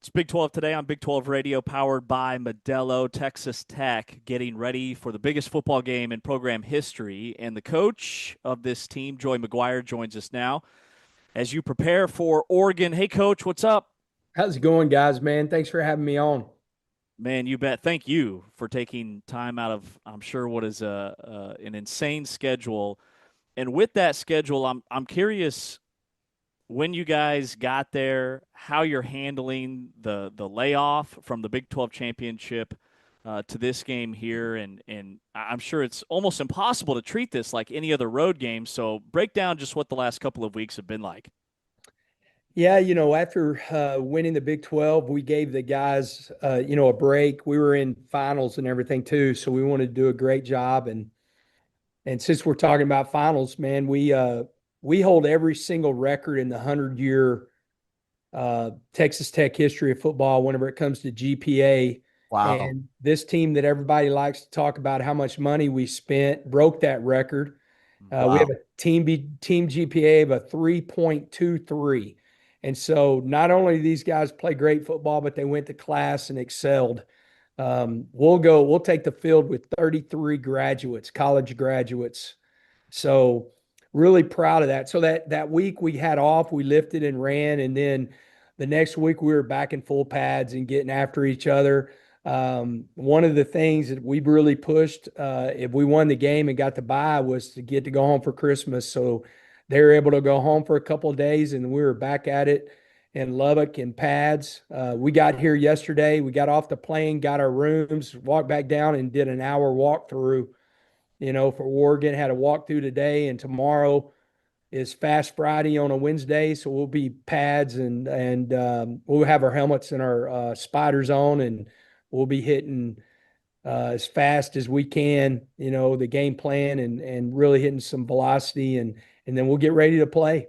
It's Big 12 today on Big 12 Radio, powered by Modelo. Texas Tech getting ready for the biggest football game in program history. And the coach of this team, Joey Maguire, joins us now as you prepare for Oregon. Hey, Coach, what's up? How's it going, guys, man? Thanks for having me on. Man, you bet. Thank you for taking time out of, I'm sure, what is an insane schedule. And with that schedule, I'm curious when you guys got there, how you're handling the layoff from the Big 12 championship to this game here. And I'm sure it's almost impossible to treat this like any other road game. So break down just what the last couple of weeks have been like. Yeah, after winning the Big 12, we gave the guys, a break. We were in finals and everything too, so we wanted to do a great job. And since we're talking about finals, man, we hold every single record in the 100-year Texas Tech history of football whenever it comes to GPA. Wow. And this team that everybody likes to talk about how much money we spent broke that record. Wow. We have a team GPA of a 3.23. And so not only do these guys play great football, but they went to class and excelled. We'll take the field with 33 graduates, college graduates. So really proud of that. So that week we had off, we lifted and ran. And then the next week we were back in full pads and getting after each other. One of the things that we really pushed, if we won the game and got the bye, was to get to go home for Christmas. So they were able to go home for a couple of days, and we were back at it in Lubbock in pads. We got here yesterday. We got off the plane, got our rooms, walked back down and did an hour walkthrough, for Oregon. Had a walkthrough today, and tomorrow is Fast Friday on a Wednesday. So we'll be pads and we'll have our helmets and our spiders on, and we'll be hitting as fast as we can, the game plan and really hitting some velocity and then we'll get ready to play.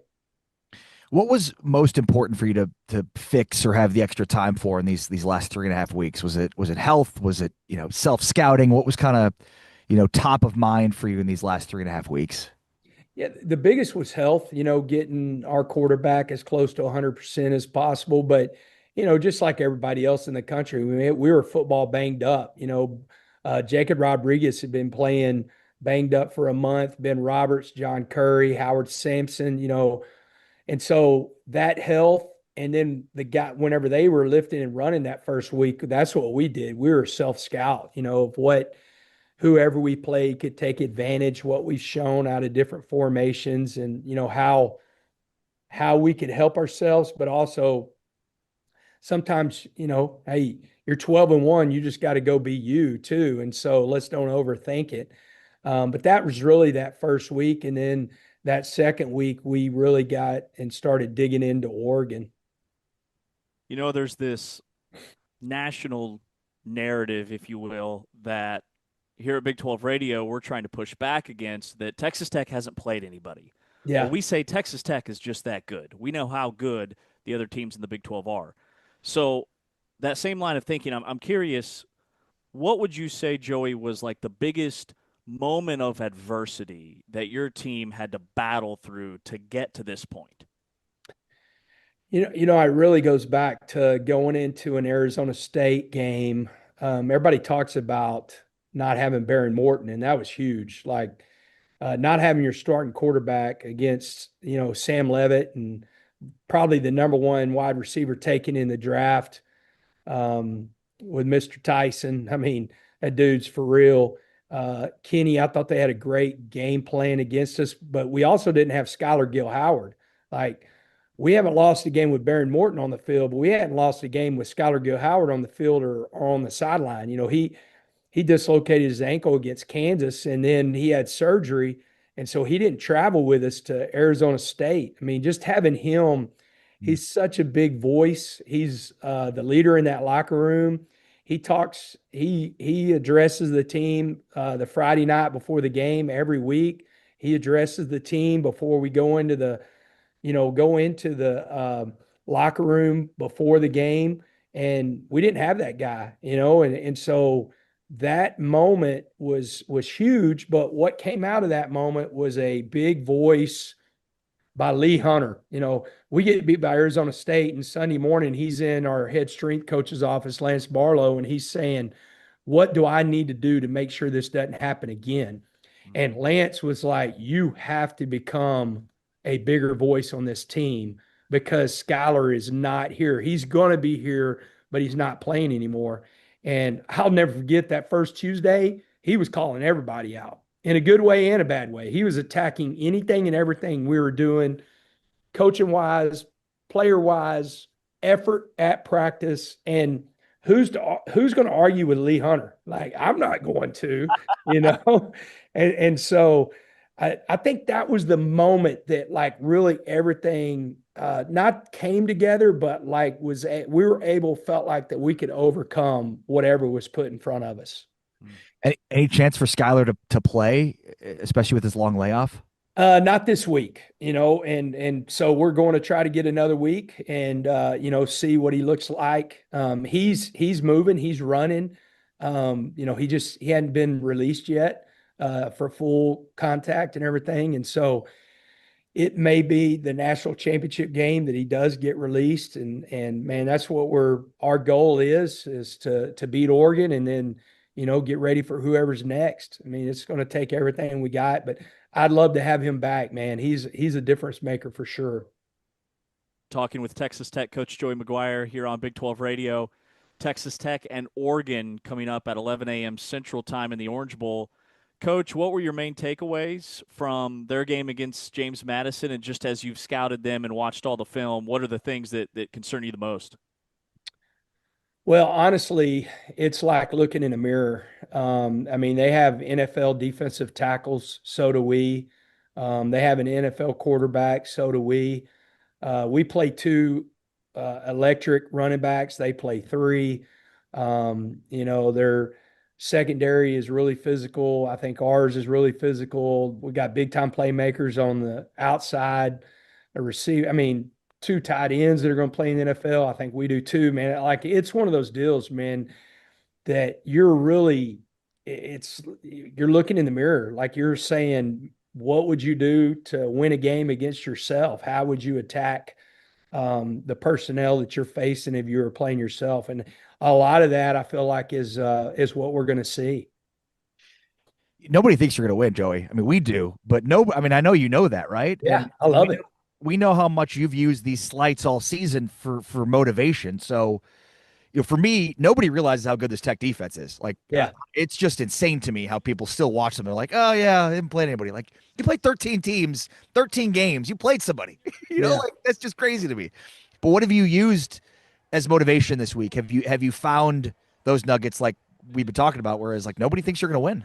What was most important for you to fix or have the extra time for in these last 3.5 weeks? Was it health? Was it, self-scouting? What was kind of, top of mind for you in these last 3.5 weeks? Yeah, the biggest was health, getting our quarterback as close to 100% as possible. But, just like everybody else in the country, we were football banged up. Jacob Rodriguez had been playing banged up for a month, Ben Roberts, John Curry, Howard Sampson, and so that health. And then the guy, whenever they were lifting and running that first week, that's what we did. We were self-scout, of what whoever we played could take advantage, what we've shown out of different formations and, how we could help ourselves, but also sometimes, hey, you're 12-1, you just got to go be you too. And so let's don't overthink it. But that was really that first week. And then that second week, we really got and started digging into Oregon. There's this national narrative, if you will, that here at Big 12 Radio, we're trying to push back against, that Texas Tech hasn't played anybody. Yeah. Well, we say Texas Tech is just that good. We know how good the other teams in the Big 12 are. So that same line of thinking, I'm curious, what would you say, Joey, was like the biggest moment of adversity that your team had to battle through to get to this point? It really goes back to going into an Arizona State game. Everybody talks about not having Baron Morton, and that was huge. Like not having your starting quarterback against, Sam Levitt and probably the number one wide receiver taken in the draft with Mr. Tyson. I mean, that dude's for real. Kenny, I thought they had a great game plan against us, but we also didn't have Skylar Gill-Howard. Like, we haven't lost a game with Baron Morton on the field, but we hadn't lost a game with Skylar Gill-Howard on the field or on the sideline. He dislocated his ankle against Kansas, and then he had surgery, and so he didn't travel with us to Arizona State. I mean, just having him, he's such a big voice. He's the leader in that locker room. He talks, he addresses the team the Friday night before the game every week. He addresses the team before we go into the locker room before the game. And we didn't have that guy, and so that moment was huge. But what came out of that moment was a big voice by Lee Hunter. We get beat by Arizona State, and Sunday morning he's in our head strength coach's office, Lance Barlow, and he's saying, what do I need to do to make sure this doesn't happen again? And Lance was like, you have to become a bigger voice on this team because Skylar is not here. He's going to be here, but he's not playing anymore. And I'll never forget that first Tuesday, he was calling everybody out in a good way and a bad way. He was attacking anything and everything we were doing, coaching wise, player wise, effort at practice. And who's going to argue with Lee Hunter? Like, I'm not going to, and so I think that was the moment that like really everything not came together, but like we were able, felt like that we could overcome whatever was put in front of us. Any chance for Skylar to play, especially with his long layoff? Not this week, and so we're going to try to get another week and, see what he looks like. He's moving, he's running. He hadn't been released yet for full contact and everything. And so it may be the national championship game that he does get released. And man, that's what our goal is to beat Oregon and then, get ready for whoever's next. I mean, it's going to take everything we got, but I'd love to have him back, man. He's a difference maker for sure. Talking with Texas Tech coach Joey Maguire here on Big 12 Radio. Texas Tech and Oregon coming up at 11 a.m. Central Time in the Orange Bowl. Coach, what were your main takeaways from their game against James Madison? And just as you've scouted them and watched all the film, what are the things that concern you the most? Well, honestly, it's like looking in a mirror. They have NFL defensive tackles, so do we. They have an NFL quarterback, so do we. We play two electric running backs. They play three. Their secondary is really physical. I think ours is really physical. We got big-time playmakers on the outside. Two tight ends that are going to play in the NFL. I think we do too, man. Like, it's one of those deals, man, that you're looking in the mirror. Like, you're saying, what would you do to win a game against yourself? How would you attack the personnel that you're facing if you were playing yourself? And a lot of that I feel like is what we're going to see. Nobody thinks you're going to win, Joey. I mean, we do, but I know you know that, right? Yeah, I love it. We know how much you've used these slights all season for motivation. So, for me, nobody realizes how good this Tech defense is. Like, it's just insane to me how people still watch them. They're like, oh yeah, they didn't play anybody. Like, you played 13 teams, 13 games. You played somebody. Like, that's just crazy to me. But what have you used as motivation this week? Have you found those nuggets like we've been talking about? Whereas like nobody thinks you're going to win.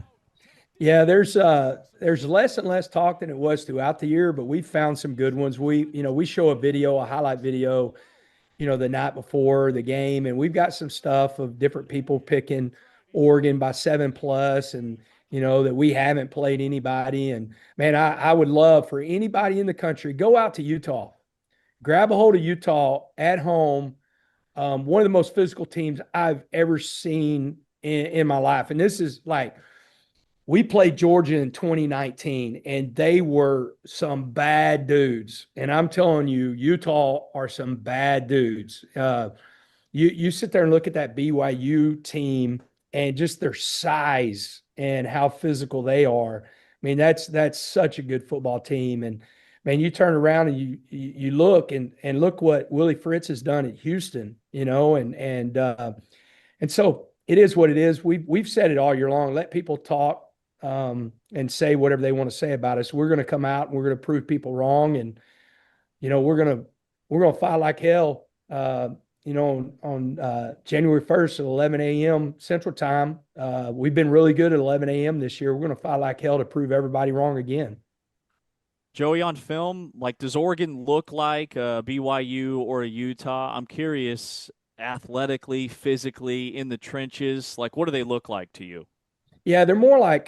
Yeah, there's less and less talk than it was throughout the year, but we found some good ones. We show a highlight video, the night before the game, and we've got some stuff of different people picking Oregon by 7+ and, that we haven't played anybody. And man, I would love for anybody in the country, go out to Utah, grab a hold of Utah at home. One of the most physical teams I've ever seen in my life. And this is like, we played Georgia in 2019, and they were some bad dudes. And I'm telling you, Utah are some bad dudes. You sit there and look at that BYU team and just their size and how physical they are. I mean, that's such a good football team. And man, you turn around and you look and look what Willie Fritz has done at Houston, and so it is what it is. We've said it all year long. Let people talk. And say whatever they want to say about us. We're going to come out and we're going to prove people wrong. And, we're going to fight like hell, on January 1st at 11 a.m. Central Time. We've been really good at 11 a.m. this year. We're going to fight like hell to prove everybody wrong again. Joey, on film, like, does Oregon look like a BYU or a Utah? I'm curious, athletically, physically, in the trenches, like, what do they look like to you? Yeah, they're more like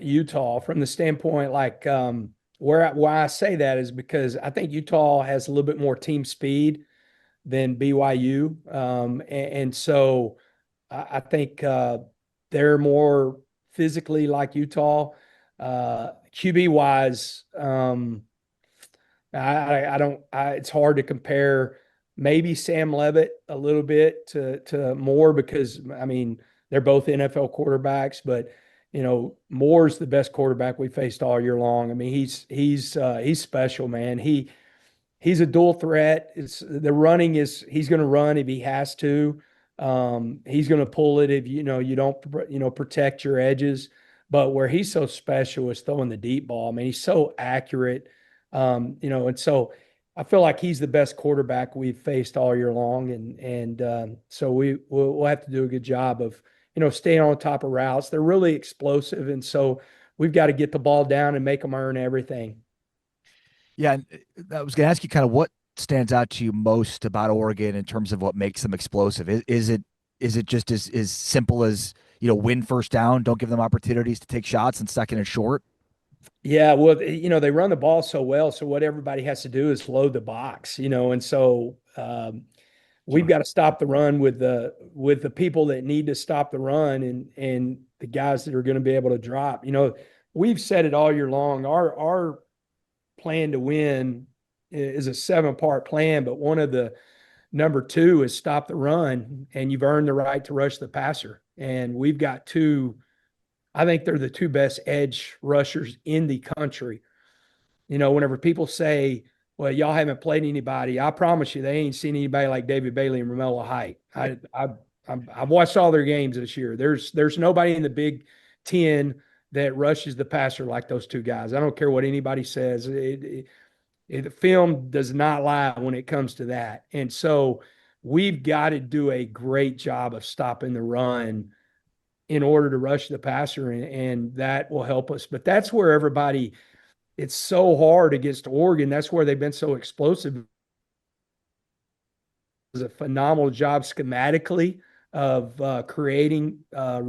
Utah from the standpoint, like why I say that is because I think Utah has a little bit more team speed than BYU. And so I think they're more physically like Utah. QB-wise, I don't. It's hard to compare. Maybe Sam Levitt a little bit to Moore because I mean they're both NFL quarterbacks, but Moore's the best quarterback we faced all year long. I mean he's special, man. He's a dual threat. He's going to run if he has to. He's going to pull it if you don't protect your edges. But where he's so special is throwing the deep ball. I mean, he's so accurate. And so I feel like he's the best quarterback we've faced all year long, and so we'll have to do a good job of staying on top of routes. They're really explosive, and so we've got to get the ball down and make them earn everything. Yeah, and I was going to ask you kind of what stands out to you most about Oregon in terms of what makes them explosive. Is it just as simple as win first down, don't give them opportunities to take shots in second and short? Yeah, well, they run the ball so well. So what everybody has to do is load the box, and so we've got to stop the run with the people that need to stop the run and the guys that are going to be able to drop. We've said it all year long. Our plan to win is a 7-part plan, but one of the number 2 is stop the run, and you've earned the right to rush the passer. And we've got 2. I think they're the 2 best edge rushers in the country. Whenever people say, well, y'all haven't played anybody, I promise you they ain't seen anybody like David Bailey and Romello Height. I've watched all their games this year. There's nobody in the Big Ten that rushes the passer like those 2 guys. I don't care what anybody says. The film does not lie when it comes to that. And so we've got to do a great job of stopping the run in order to rush the passer, and that will help us. But that's where it's so hard against Oregon. That's where they've been so explosive. It's a phenomenal job schematically of creating the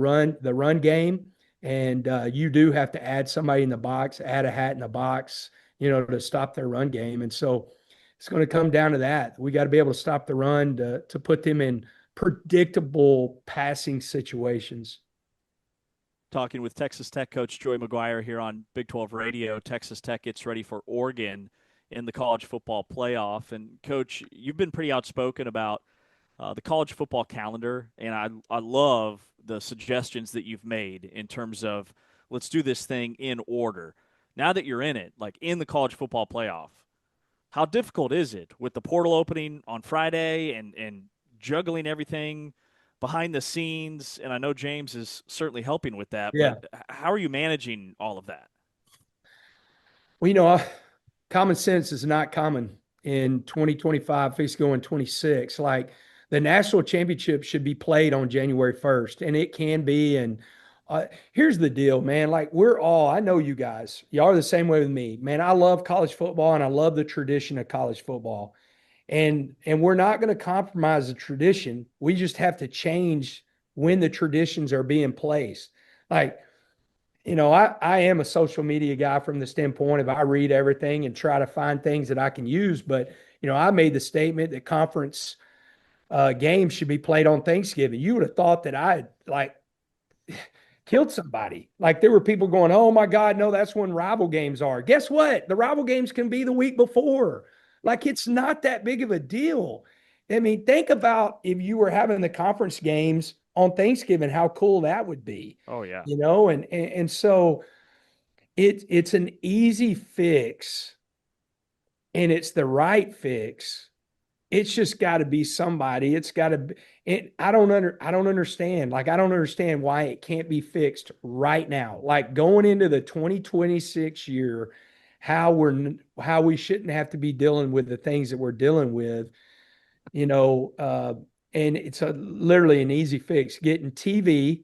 run game. And you do have to add somebody in the box, add a hat in the box, to stop their run game. And so it's going to come down to that. We got to be able to stop the run to put them in predictable passing situations. Talking with Texas Tech coach Joey Maguire here on Big 12 Radio. Texas Tech gets ready for Oregon in the college football playoff. And, Coach, you've been pretty outspoken about the college football calendar, and I love the suggestions that you've made in terms of let's do this thing in order. Now that you're in it, like in the college football playoff, how difficult is it with the portal opening on Friday and juggling everything behind the scenes? And I know James is certainly helping with that, but how are you managing all of that? Well, common sense is not common in 2025, facing going 26. Like the national championship should be played on January 1st, and it can be. And here's the deal, man. Like I know you guys, y'all are the same way with me, man. I love college football and I love the tradition of college football. And we're not going to compromise the tradition. We just have to change when the traditions are being placed. Like, I am a social media guy from the standpoint of I read everything and try to find things that I can use. But, I made the statement that conference games should be played on Thanksgiving. You would have thought that I had killed somebody. Like there were people going, oh my God, no, that's when rival games are. Guess what? The rival games can be the week before. Like it's not that big of a deal. I mean, think about if you were having the conference games on Thanksgiving, how cool that would be. Oh yeah. And so it's an easy fix and it's the right fix. It's just got to be somebody. It's got to be. I don't understand. Like I don't understand why it can't be fixed right now. Like going into the 2026 year, how we shouldn't have to be dealing with the things that we're dealing with, and it's literally an easy fix. Getting TV,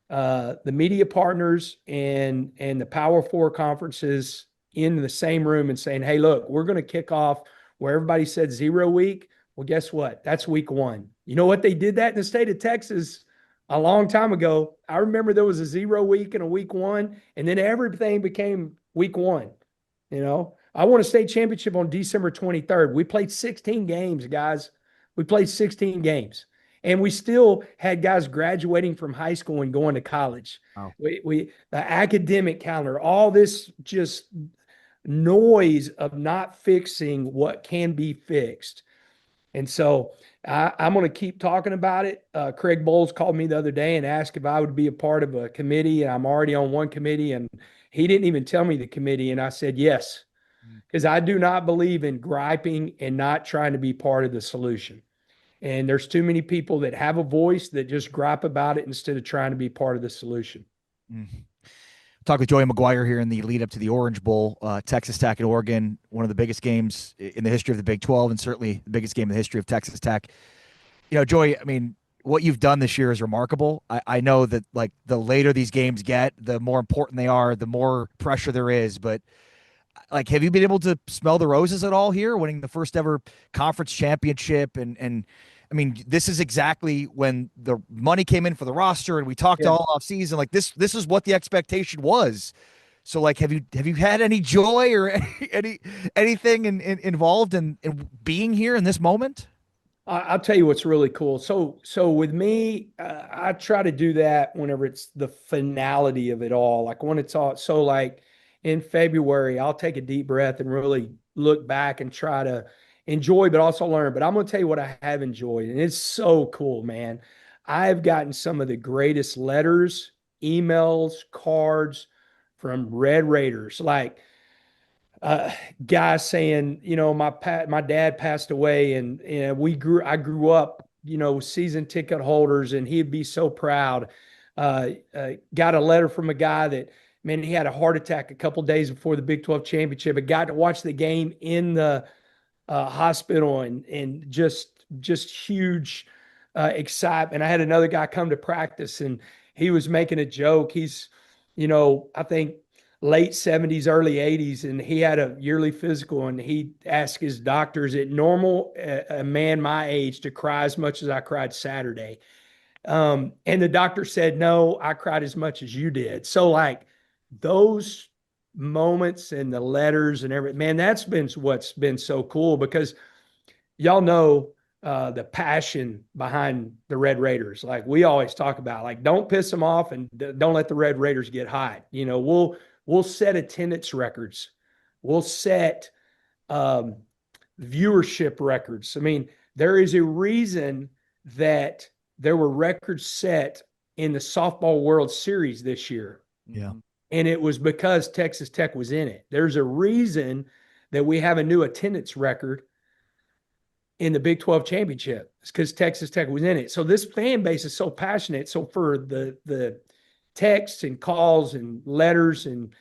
the media partners and the Power Four conferences in the same room and saying, hey, look, we're going to kick off where everybody said 0 week. Well, guess what? That's week 1. You know what? They did that in the state of Texas a long time ago. I remember there was a 0 week and a week 1, and then everything became week 1. I won a state championship on December 23rd. We played 16 games, guys. We played 16 games. And we still had guys graduating from high school and going to college. Wow. The academic calendar, all this just noise of not fixing what can be fixed. And so I'm going to keep talking about it. Craig Bowles called me the other day and asked if I would be a part of a committee. And I'm already on one committee, and he didn't even tell me the committee. And I said, yes, because I do not believe in griping and not trying to be part of the solution. And there's too many people that have a voice that just gripe about it instead of trying to be part of the solution. Talk with Joey Maguire here in the lead up to the Orange Bowl, Texas Tech and Oregon, one of the biggest games in the history of the Big 12, and certainly the biggest game in the history of Texas Tech. You know, Joey, I mean, what you've done this year is remarkable. I know that, like, the later these games get, the more important they are, the more pressure there is. But, like, have you been able to smell the roses at all here, winning the first ever conference championship? And I mean, this is exactly when the money came in for the roster, and we talked all off season. Like, this is what the expectation was. So, like, have you had any joy or anything involved in being here in this moment? I'll tell you what's really cool. So with me, I try to do that whenever it's the finality of it all. Like when it's all, so like in February, I'll take a deep breath and really look back and try to enjoy, but also learn. But I'm going to tell you what I have enjoyed. And it's so cool, man. I've gotten some of the greatest letters, emails, cards from Red Raiders. Like, guys saying, you know, my dad passed away, and I grew up, you know, season ticket holders, and he'd be so proud. Got a letter from a guy that, man, he had a heart attack a couple days before the Big 12 championship. I got to watch the game in the hospital, and just huge excitement. I had another guy come to practice, and he was making a joke. He's, you know, I think late 70s, early 80s, and he had a yearly physical, and he asked his doctor, is it normal, a man my age, to cry as much as I cried Saturday? And the doctor said, no, I cried as much as you did. So, like, those moments and the letters and everything, man, that's been what's been so cool, because y'all know the passion behind the Red Raiders. Like we always talk about, like, don't piss them off and don't let the Red Raiders get hot. You know, we'll set attendance records. We'll set viewership records. I mean, there is a reason that there were records set in the Softball World Series this year. Yeah. And it was because Texas Tech was in it. There's a reason that we have a new attendance record in the Big 12 championship. It's because Texas Tech was in it. So this fan base is so passionate. So for the texts and calls and letters and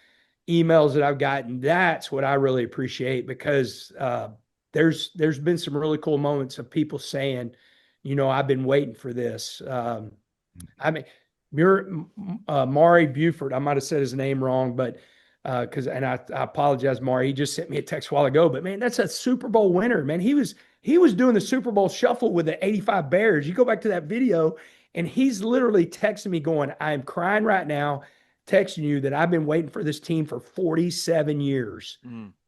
emails that I've gotten, that's what I really appreciate, because there's been some really cool moments of people saying, you know, I've been waiting for this. I mean, Maury Buford, I might have said his name wrong, but and I apologize, Maury. He just sent me a text a while ago, but man, that's a Super Bowl winner, man. He was doing the Super Bowl shuffle with the 85 Bears. You go back to that video, and he's literally texting me going, I am crying right now, texting you that I've been waiting for this team for 47 years.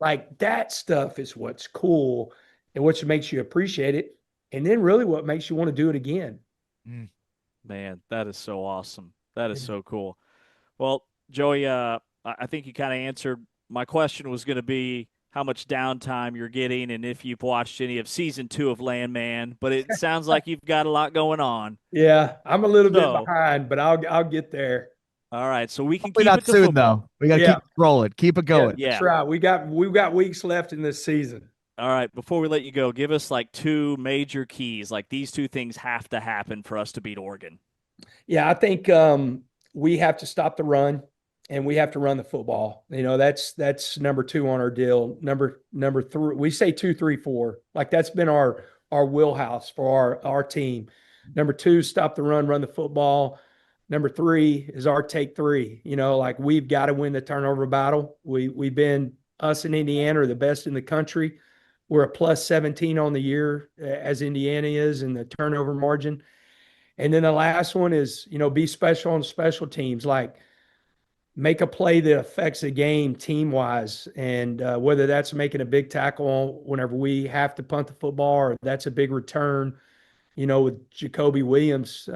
Like, that stuff is what's cool and what makes you appreciate it. And then really what makes you want to do it again. Man, that is so awesome. That is so cool. Well, Joey, I think you kind of answered my question. Was going to be how much downtime you're getting and if you've watched any of season 2 of Landman, but it sounds like you've got a lot going on. Yeah, I'm a little bit behind, but I'll get there. All right, so we can Hopefully keep not it to soon, football. though. We got to keep it rolling. Keep it going. Yeah. That's right. We've got weeks left in this season. All right, before we let you go, give us like 2 major keys. Like, these 2 things have to happen for us to beat Oregon. Yeah, I think we have to stop the run, and we have to run the football. You know, that's number 2 on our deal. Number 3, we say 2, 3, 4. Like, that's been our wheelhouse for our team. Number 2, stop the run the football. Number 3 is our take 3. You know, like, we've got to win the turnover battle. We've been, us and Indiana are the best in the country. We're a plus 17 on the year, as Indiana is, in the turnover margin. And then the last one is, you know, be special on special teams. Like, make a play that affects a game team-wise. And whether that's making a big tackle whenever we have to punt the football, or that's a big return, you know, with Jacoby Williams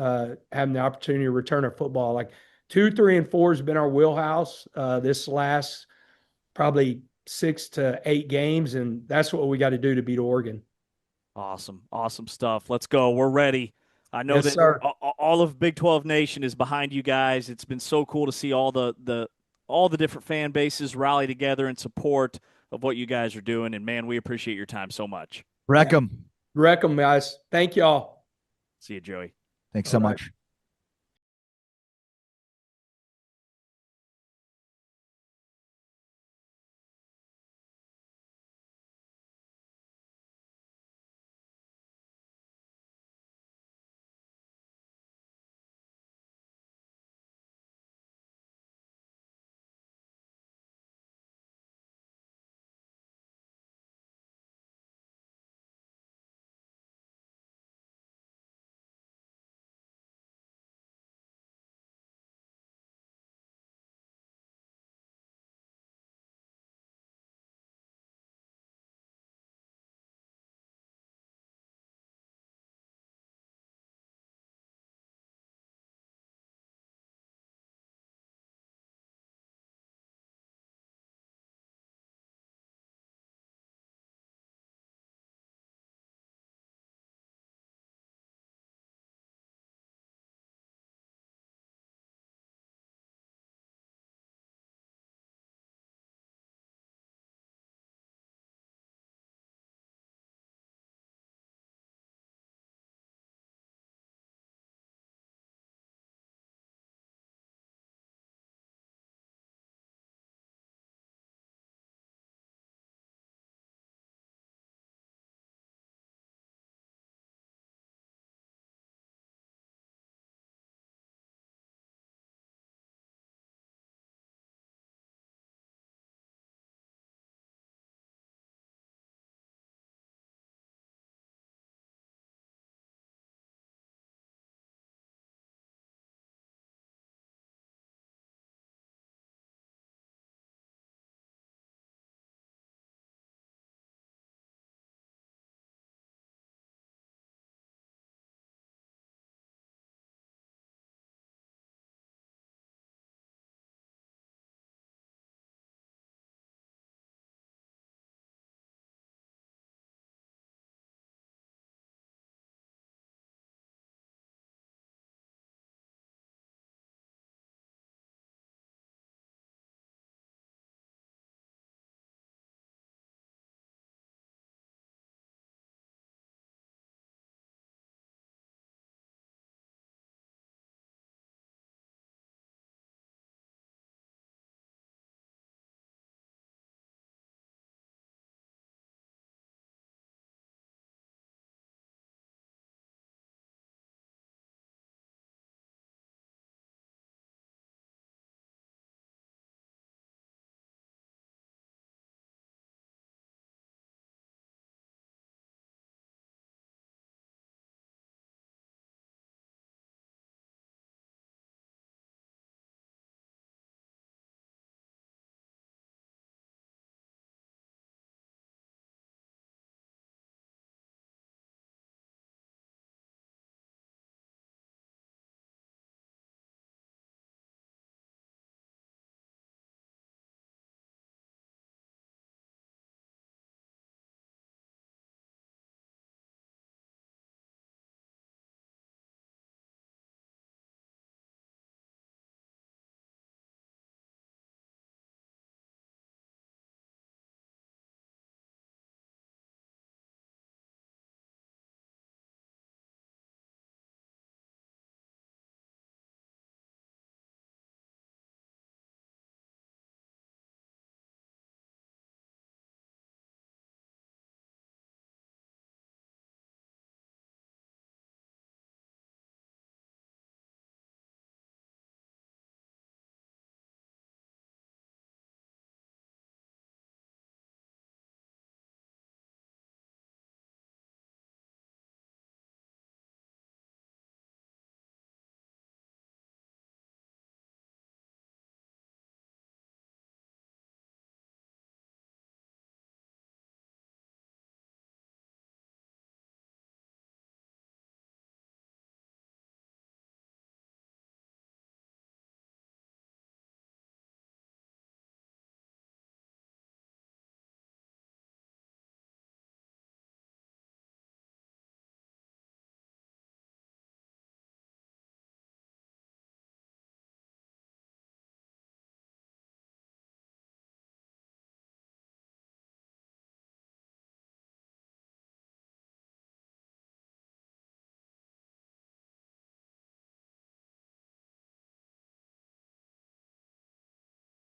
having the opportunity to return a football. Like, 2, 3, and 4 has been our wheelhouse this last probably 6 to 8 games, and that's what we got to do to beat Oregon. Awesome. Awesome stuff. Let's go. We're ready. I know Yes, that sir. all of Big 12 Nation is behind you guys. It's been so cool to see all the different fan bases rally together in support of what you guys are doing. And, man, we appreciate your time so much. Wreck 'em. Wreck 'em, guys. Thank y'all. See you, Joey. Thanks so much.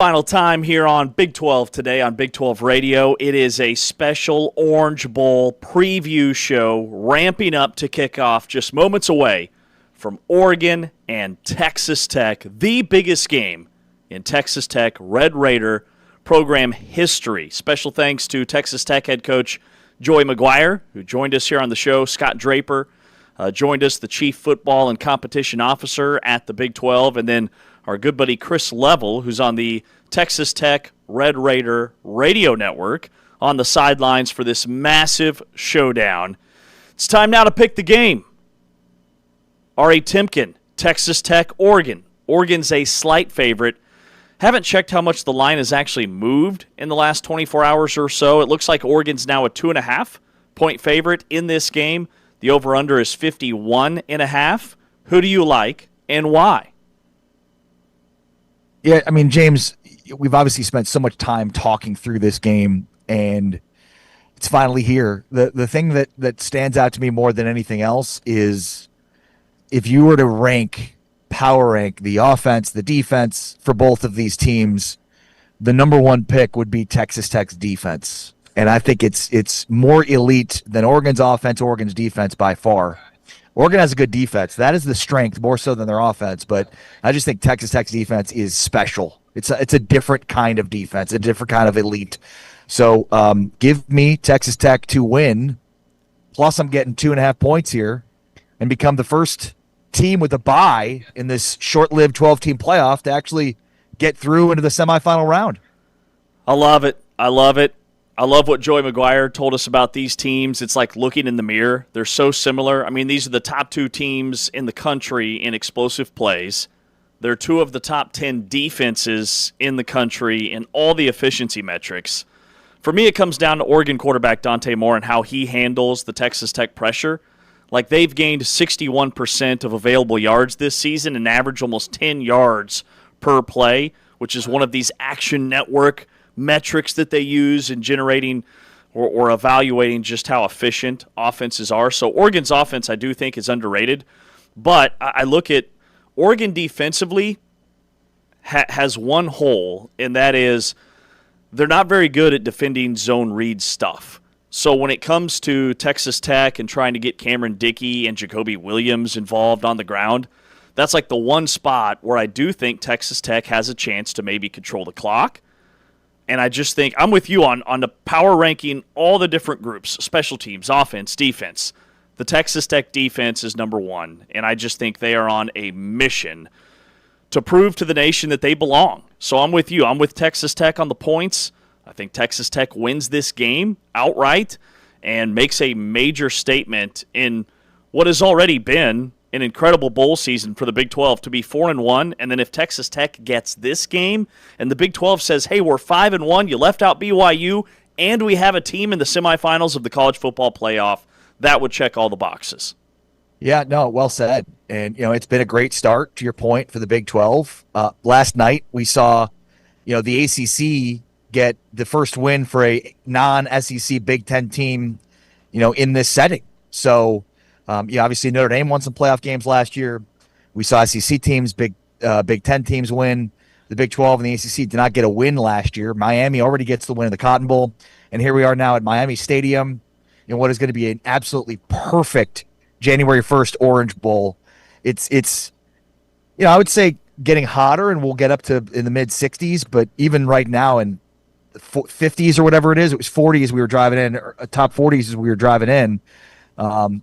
final time here on Big 12 today on Big 12 Radio. It is a special Orange Bowl preview show ramping up to kickoff just moments away from Oregon and Texas Tech, the biggest game in Texas Tech Red Raider program history. Special thanks to Texas Tech head coach Joey Maguire, who joined us here on the show. Scott Draper joined us, the chief football and competition officer at the Big 12, and then our good buddy Chris Level, who's on the Texas Tech Red Raider radio network, on the sidelines for this massive showdown. It's time now to pick the game. R.A. Timken, Texas Tech, Oregon. Oregon's a slight favorite. Haven't checked how much the line has actually moved in the last 24 hours or so. It looks like Oregon's now a 2.5-point favorite in this game. The over-under is 51.5. Who do you like and why? Yeah, I mean, James, we've obviously spent so much time talking through this game, and it's finally here. The thing that stands out to me more than anything else is if you were to power rank the offense, the defense for both of these teams, the number one pick would be Texas Tech's defense. And I think it's more elite than Oregon's offense, Oregon's defense by far. Oregon has a good defense. That is the strength more so than their offense. But I just think Texas Tech's defense is special. It's a different kind of defense, a different kind of elite. So give me Texas Tech to win. Plus, I'm getting 2.5 points here and become the first team with a bye in this short-lived 12-team playoff to actually get through into the semifinal round. I love it. I love it. I love what Joey Maguire told us about these teams. It's like looking in the mirror. They're so similar. I mean, these are the top 2 teams in the country in explosive plays. They're 2 of the top 10 defenses in the country in all the efficiency metrics. For me, it comes down to Oregon quarterback Dante Moore and how he handles the Texas Tech pressure. Like, they've gained 61% of available yards this season and average almost 10 yards per play, which is one of these Action Network metrics that they use in generating or evaluating just how efficient offenses are. So Oregon's offense, I do think, is underrated. But I look at Oregon defensively has one hole, and that is they're not very good at defending zone read stuff. So when it comes to Texas Tech and trying to get Cameron Dickey and Jacoby Williams involved on the ground, that's like the one spot where I do think Texas Tech has a chance to maybe control the clock. And I just think I'm with you on the power ranking all the different groups, special teams, offense, defense. The Texas Tech defense is number 1, and I just think they are on a mission to prove to the nation that they belong. So I'm with you. I'm with Texas Tech on the points. I think Texas Tech wins this game outright and makes a major statement in what has already been an incredible bowl season for the Big 12 to be 4-1, and then if Texas Tech gets this game and the Big 12 says, hey, we're 5-1, you left out BYU, and we have a team in the semifinals of the college football playoff, that would check all the boxes. Yeah, no, well said. And, it's been a great start, to your point, for the Big 12. Last night we saw, the ACC get the first win for a non-SEC Big 10 team, in this setting. So, obviously Notre Dame won some playoff games last year. We saw SEC teams, Big 10 teams win. The Big 12 and the ACC did not get a win last year. Miami already gets the win in the Cotton Bowl. And here we are now at Miami Stadium in what is going to be an absolutely perfect January 1st Orange Bowl. It's I would say getting hotter, and we'll get up to in the mid-60s, but even right now in the 50s or whatever it was 40 as we were driving in, or top 40s as we were driving in.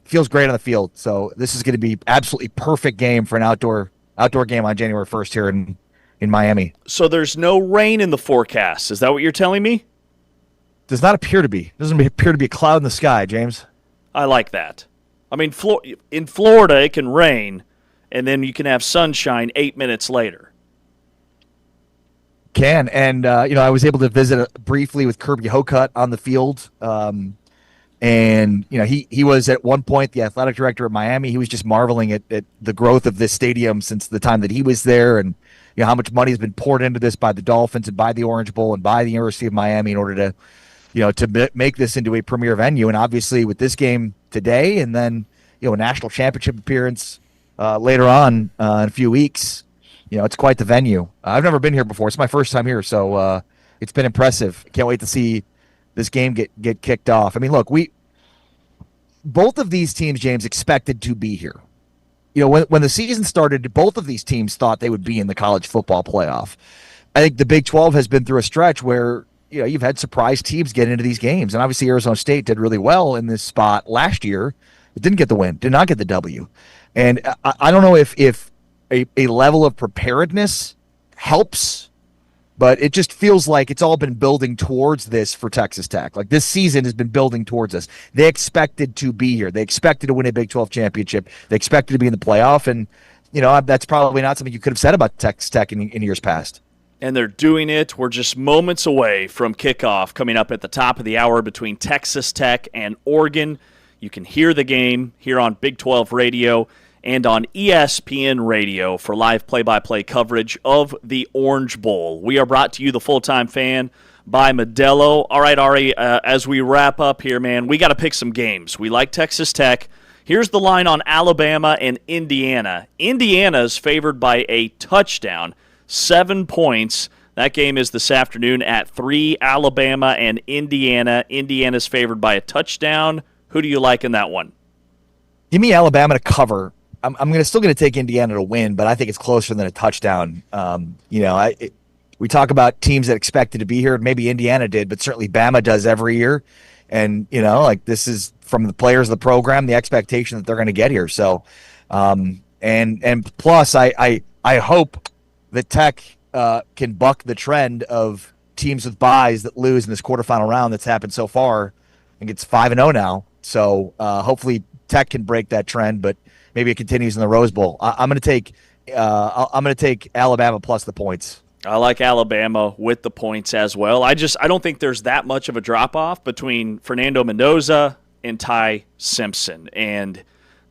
Feels great on the field. So this is going to be absolutely perfect game for an outdoor game on January 1st here in Miami. So there's no rain in the forecast. Is that what you're telling me? Does not appear to be. Doesn't appear to be a cloud in the sky, James. I like that. I mean, in Florida, it can rain, and then you can have sunshine 8 minutes later. Can. And, I was able to visit briefly with Kirby Hocutt on the field. And, he was at one point the athletic director of Miami. He was just marveling at the growth of this stadium since the time that he was there, and, how much money has been poured into this by the Dolphins and by the Orange Bowl and by the University of Miami in order to, to make this into a premier venue. And obviously with this game today and then, a national championship appearance later on in a few weeks, it's quite the venue. I've never been here before. It's my first time here, so it's been impressive. Can't wait to see this game get kicked off. I mean, look, both of these teams, James, expected to be here. When the season started, both of these teams thought they would be in the college football playoff. I think the Big 12 has been through a stretch where you've had surprise teams get into these games, and obviously Arizona State did really well in this spot last year, but didn't get the win, did not get the W. And I don't know if a level of preparedness helps, but it just feels like it's all been building towards this for Texas Tech. Like this season has been building towards this. They expected to be here. They expected to win a Big 12 championship. They expected to be in the playoff, and that's probably not something you could have said about Texas Tech in years past. And they're doing it. We're just moments away from kickoff coming up at the top of the hour between Texas Tech and Oregon. You can hear the game here on Big 12 Radio and on ESPN Radio for live play-by-play coverage of the Orange Bowl. We are brought to you, the Full-Time Fan, by Modelo. All right, Ari, as we wrap up here, man, we got to pick some games. We like Texas Tech. Here's the line on Alabama and Indiana. Indiana's favored by a touchdown, 7 points. That game is this afternoon at 3, Alabama and Indiana. Indiana's favored by a touchdown. Who do you like in that one? Give me Alabama to cover. I'm still going to take Indiana to win, but I think it's closer than a touchdown. We talk about teams that expected to be here. Maybe Indiana did, but certainly Bama does every year. And, this is from the players of the program, the expectation that they're going to get here. So, and plus, I hope that Tech can buck the trend of teams with byes that lose in this quarterfinal round that's happened so far. I think it's 5-0 now. So hopefully Tech can break that trend, but maybe it continues in the Rose Bowl. I'm going to take Alabama plus the points. I like Alabama with the points as well. I don't think there's that much of a drop-off between Fernando Mendoza and Ty Simpson. And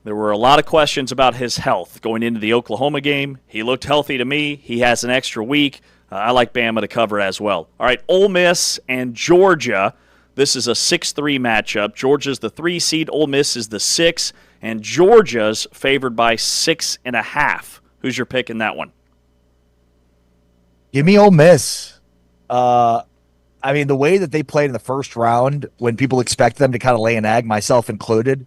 there were a lot of questions about his health going into the Oklahoma game. He looked healthy to me. He has an extra week. I like Bama to cover as well. All right, Ole Miss and Georgia. This is a 6-3 matchup. Georgia's the 3 seed. Ole Miss is the 6. And Georgia's favored by 6.5. Who's your pick in that one? Give me Ole Miss. The way that they played in the first round, when people expect them to kind of lay an egg, myself included,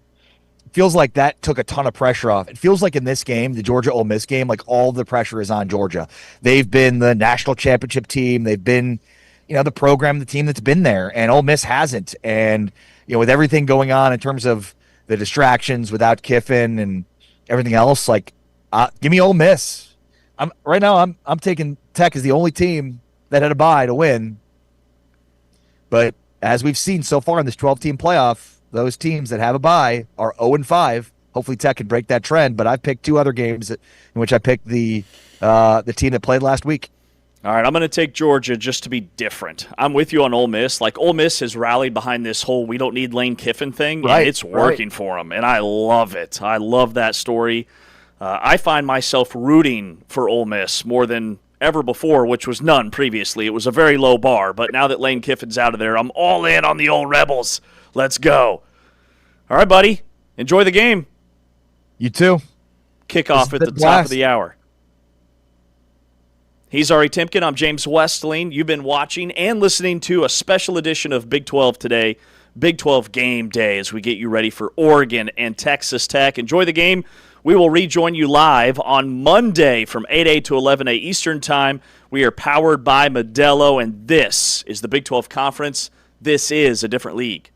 feels like that took a ton of pressure off. It feels like in this game, the Georgia-Ole Miss game, like all the pressure is on Georgia. They've been the national championship team. They've been, the program, the team that's been there, and Ole Miss hasn't. And, with everything going on in terms of the distractions without Kiffin and everything else, give me Ole Miss. I'm taking Tech as the only team that had a bye to win. But as we've seen so far in this 12-team playoff, those teams that have a bye are 0-5. Hopefully Tech can break that trend. But I've picked 2 other games in which I picked the team that played last week. All right, I'm going to take Georgia just to be different. I'm with you on Ole Miss. Ole Miss has rallied behind this whole we don't need Lane Kiffin thing, right, and it's working for them, and I love it. I love that story. I find myself rooting for Ole Miss more than ever before, which was none previously. It was a very low bar, but now that Lane Kiffin's out of there, I'm all in on the old Rebels. Let's go. All right, buddy. Enjoy the game. You too. Kickoff at the top of the hour. He's Ari Timken. I'm James Westling. You've been watching and listening to a special edition of Big 12 today, Big 12 Game Day, as we get you ready for Oregon and Texas Tech. Enjoy the game. We will rejoin you live on Monday from 8 to 11 Eastern Time. We are powered by Modelo, and this is the Big 12 Conference. This is a different league.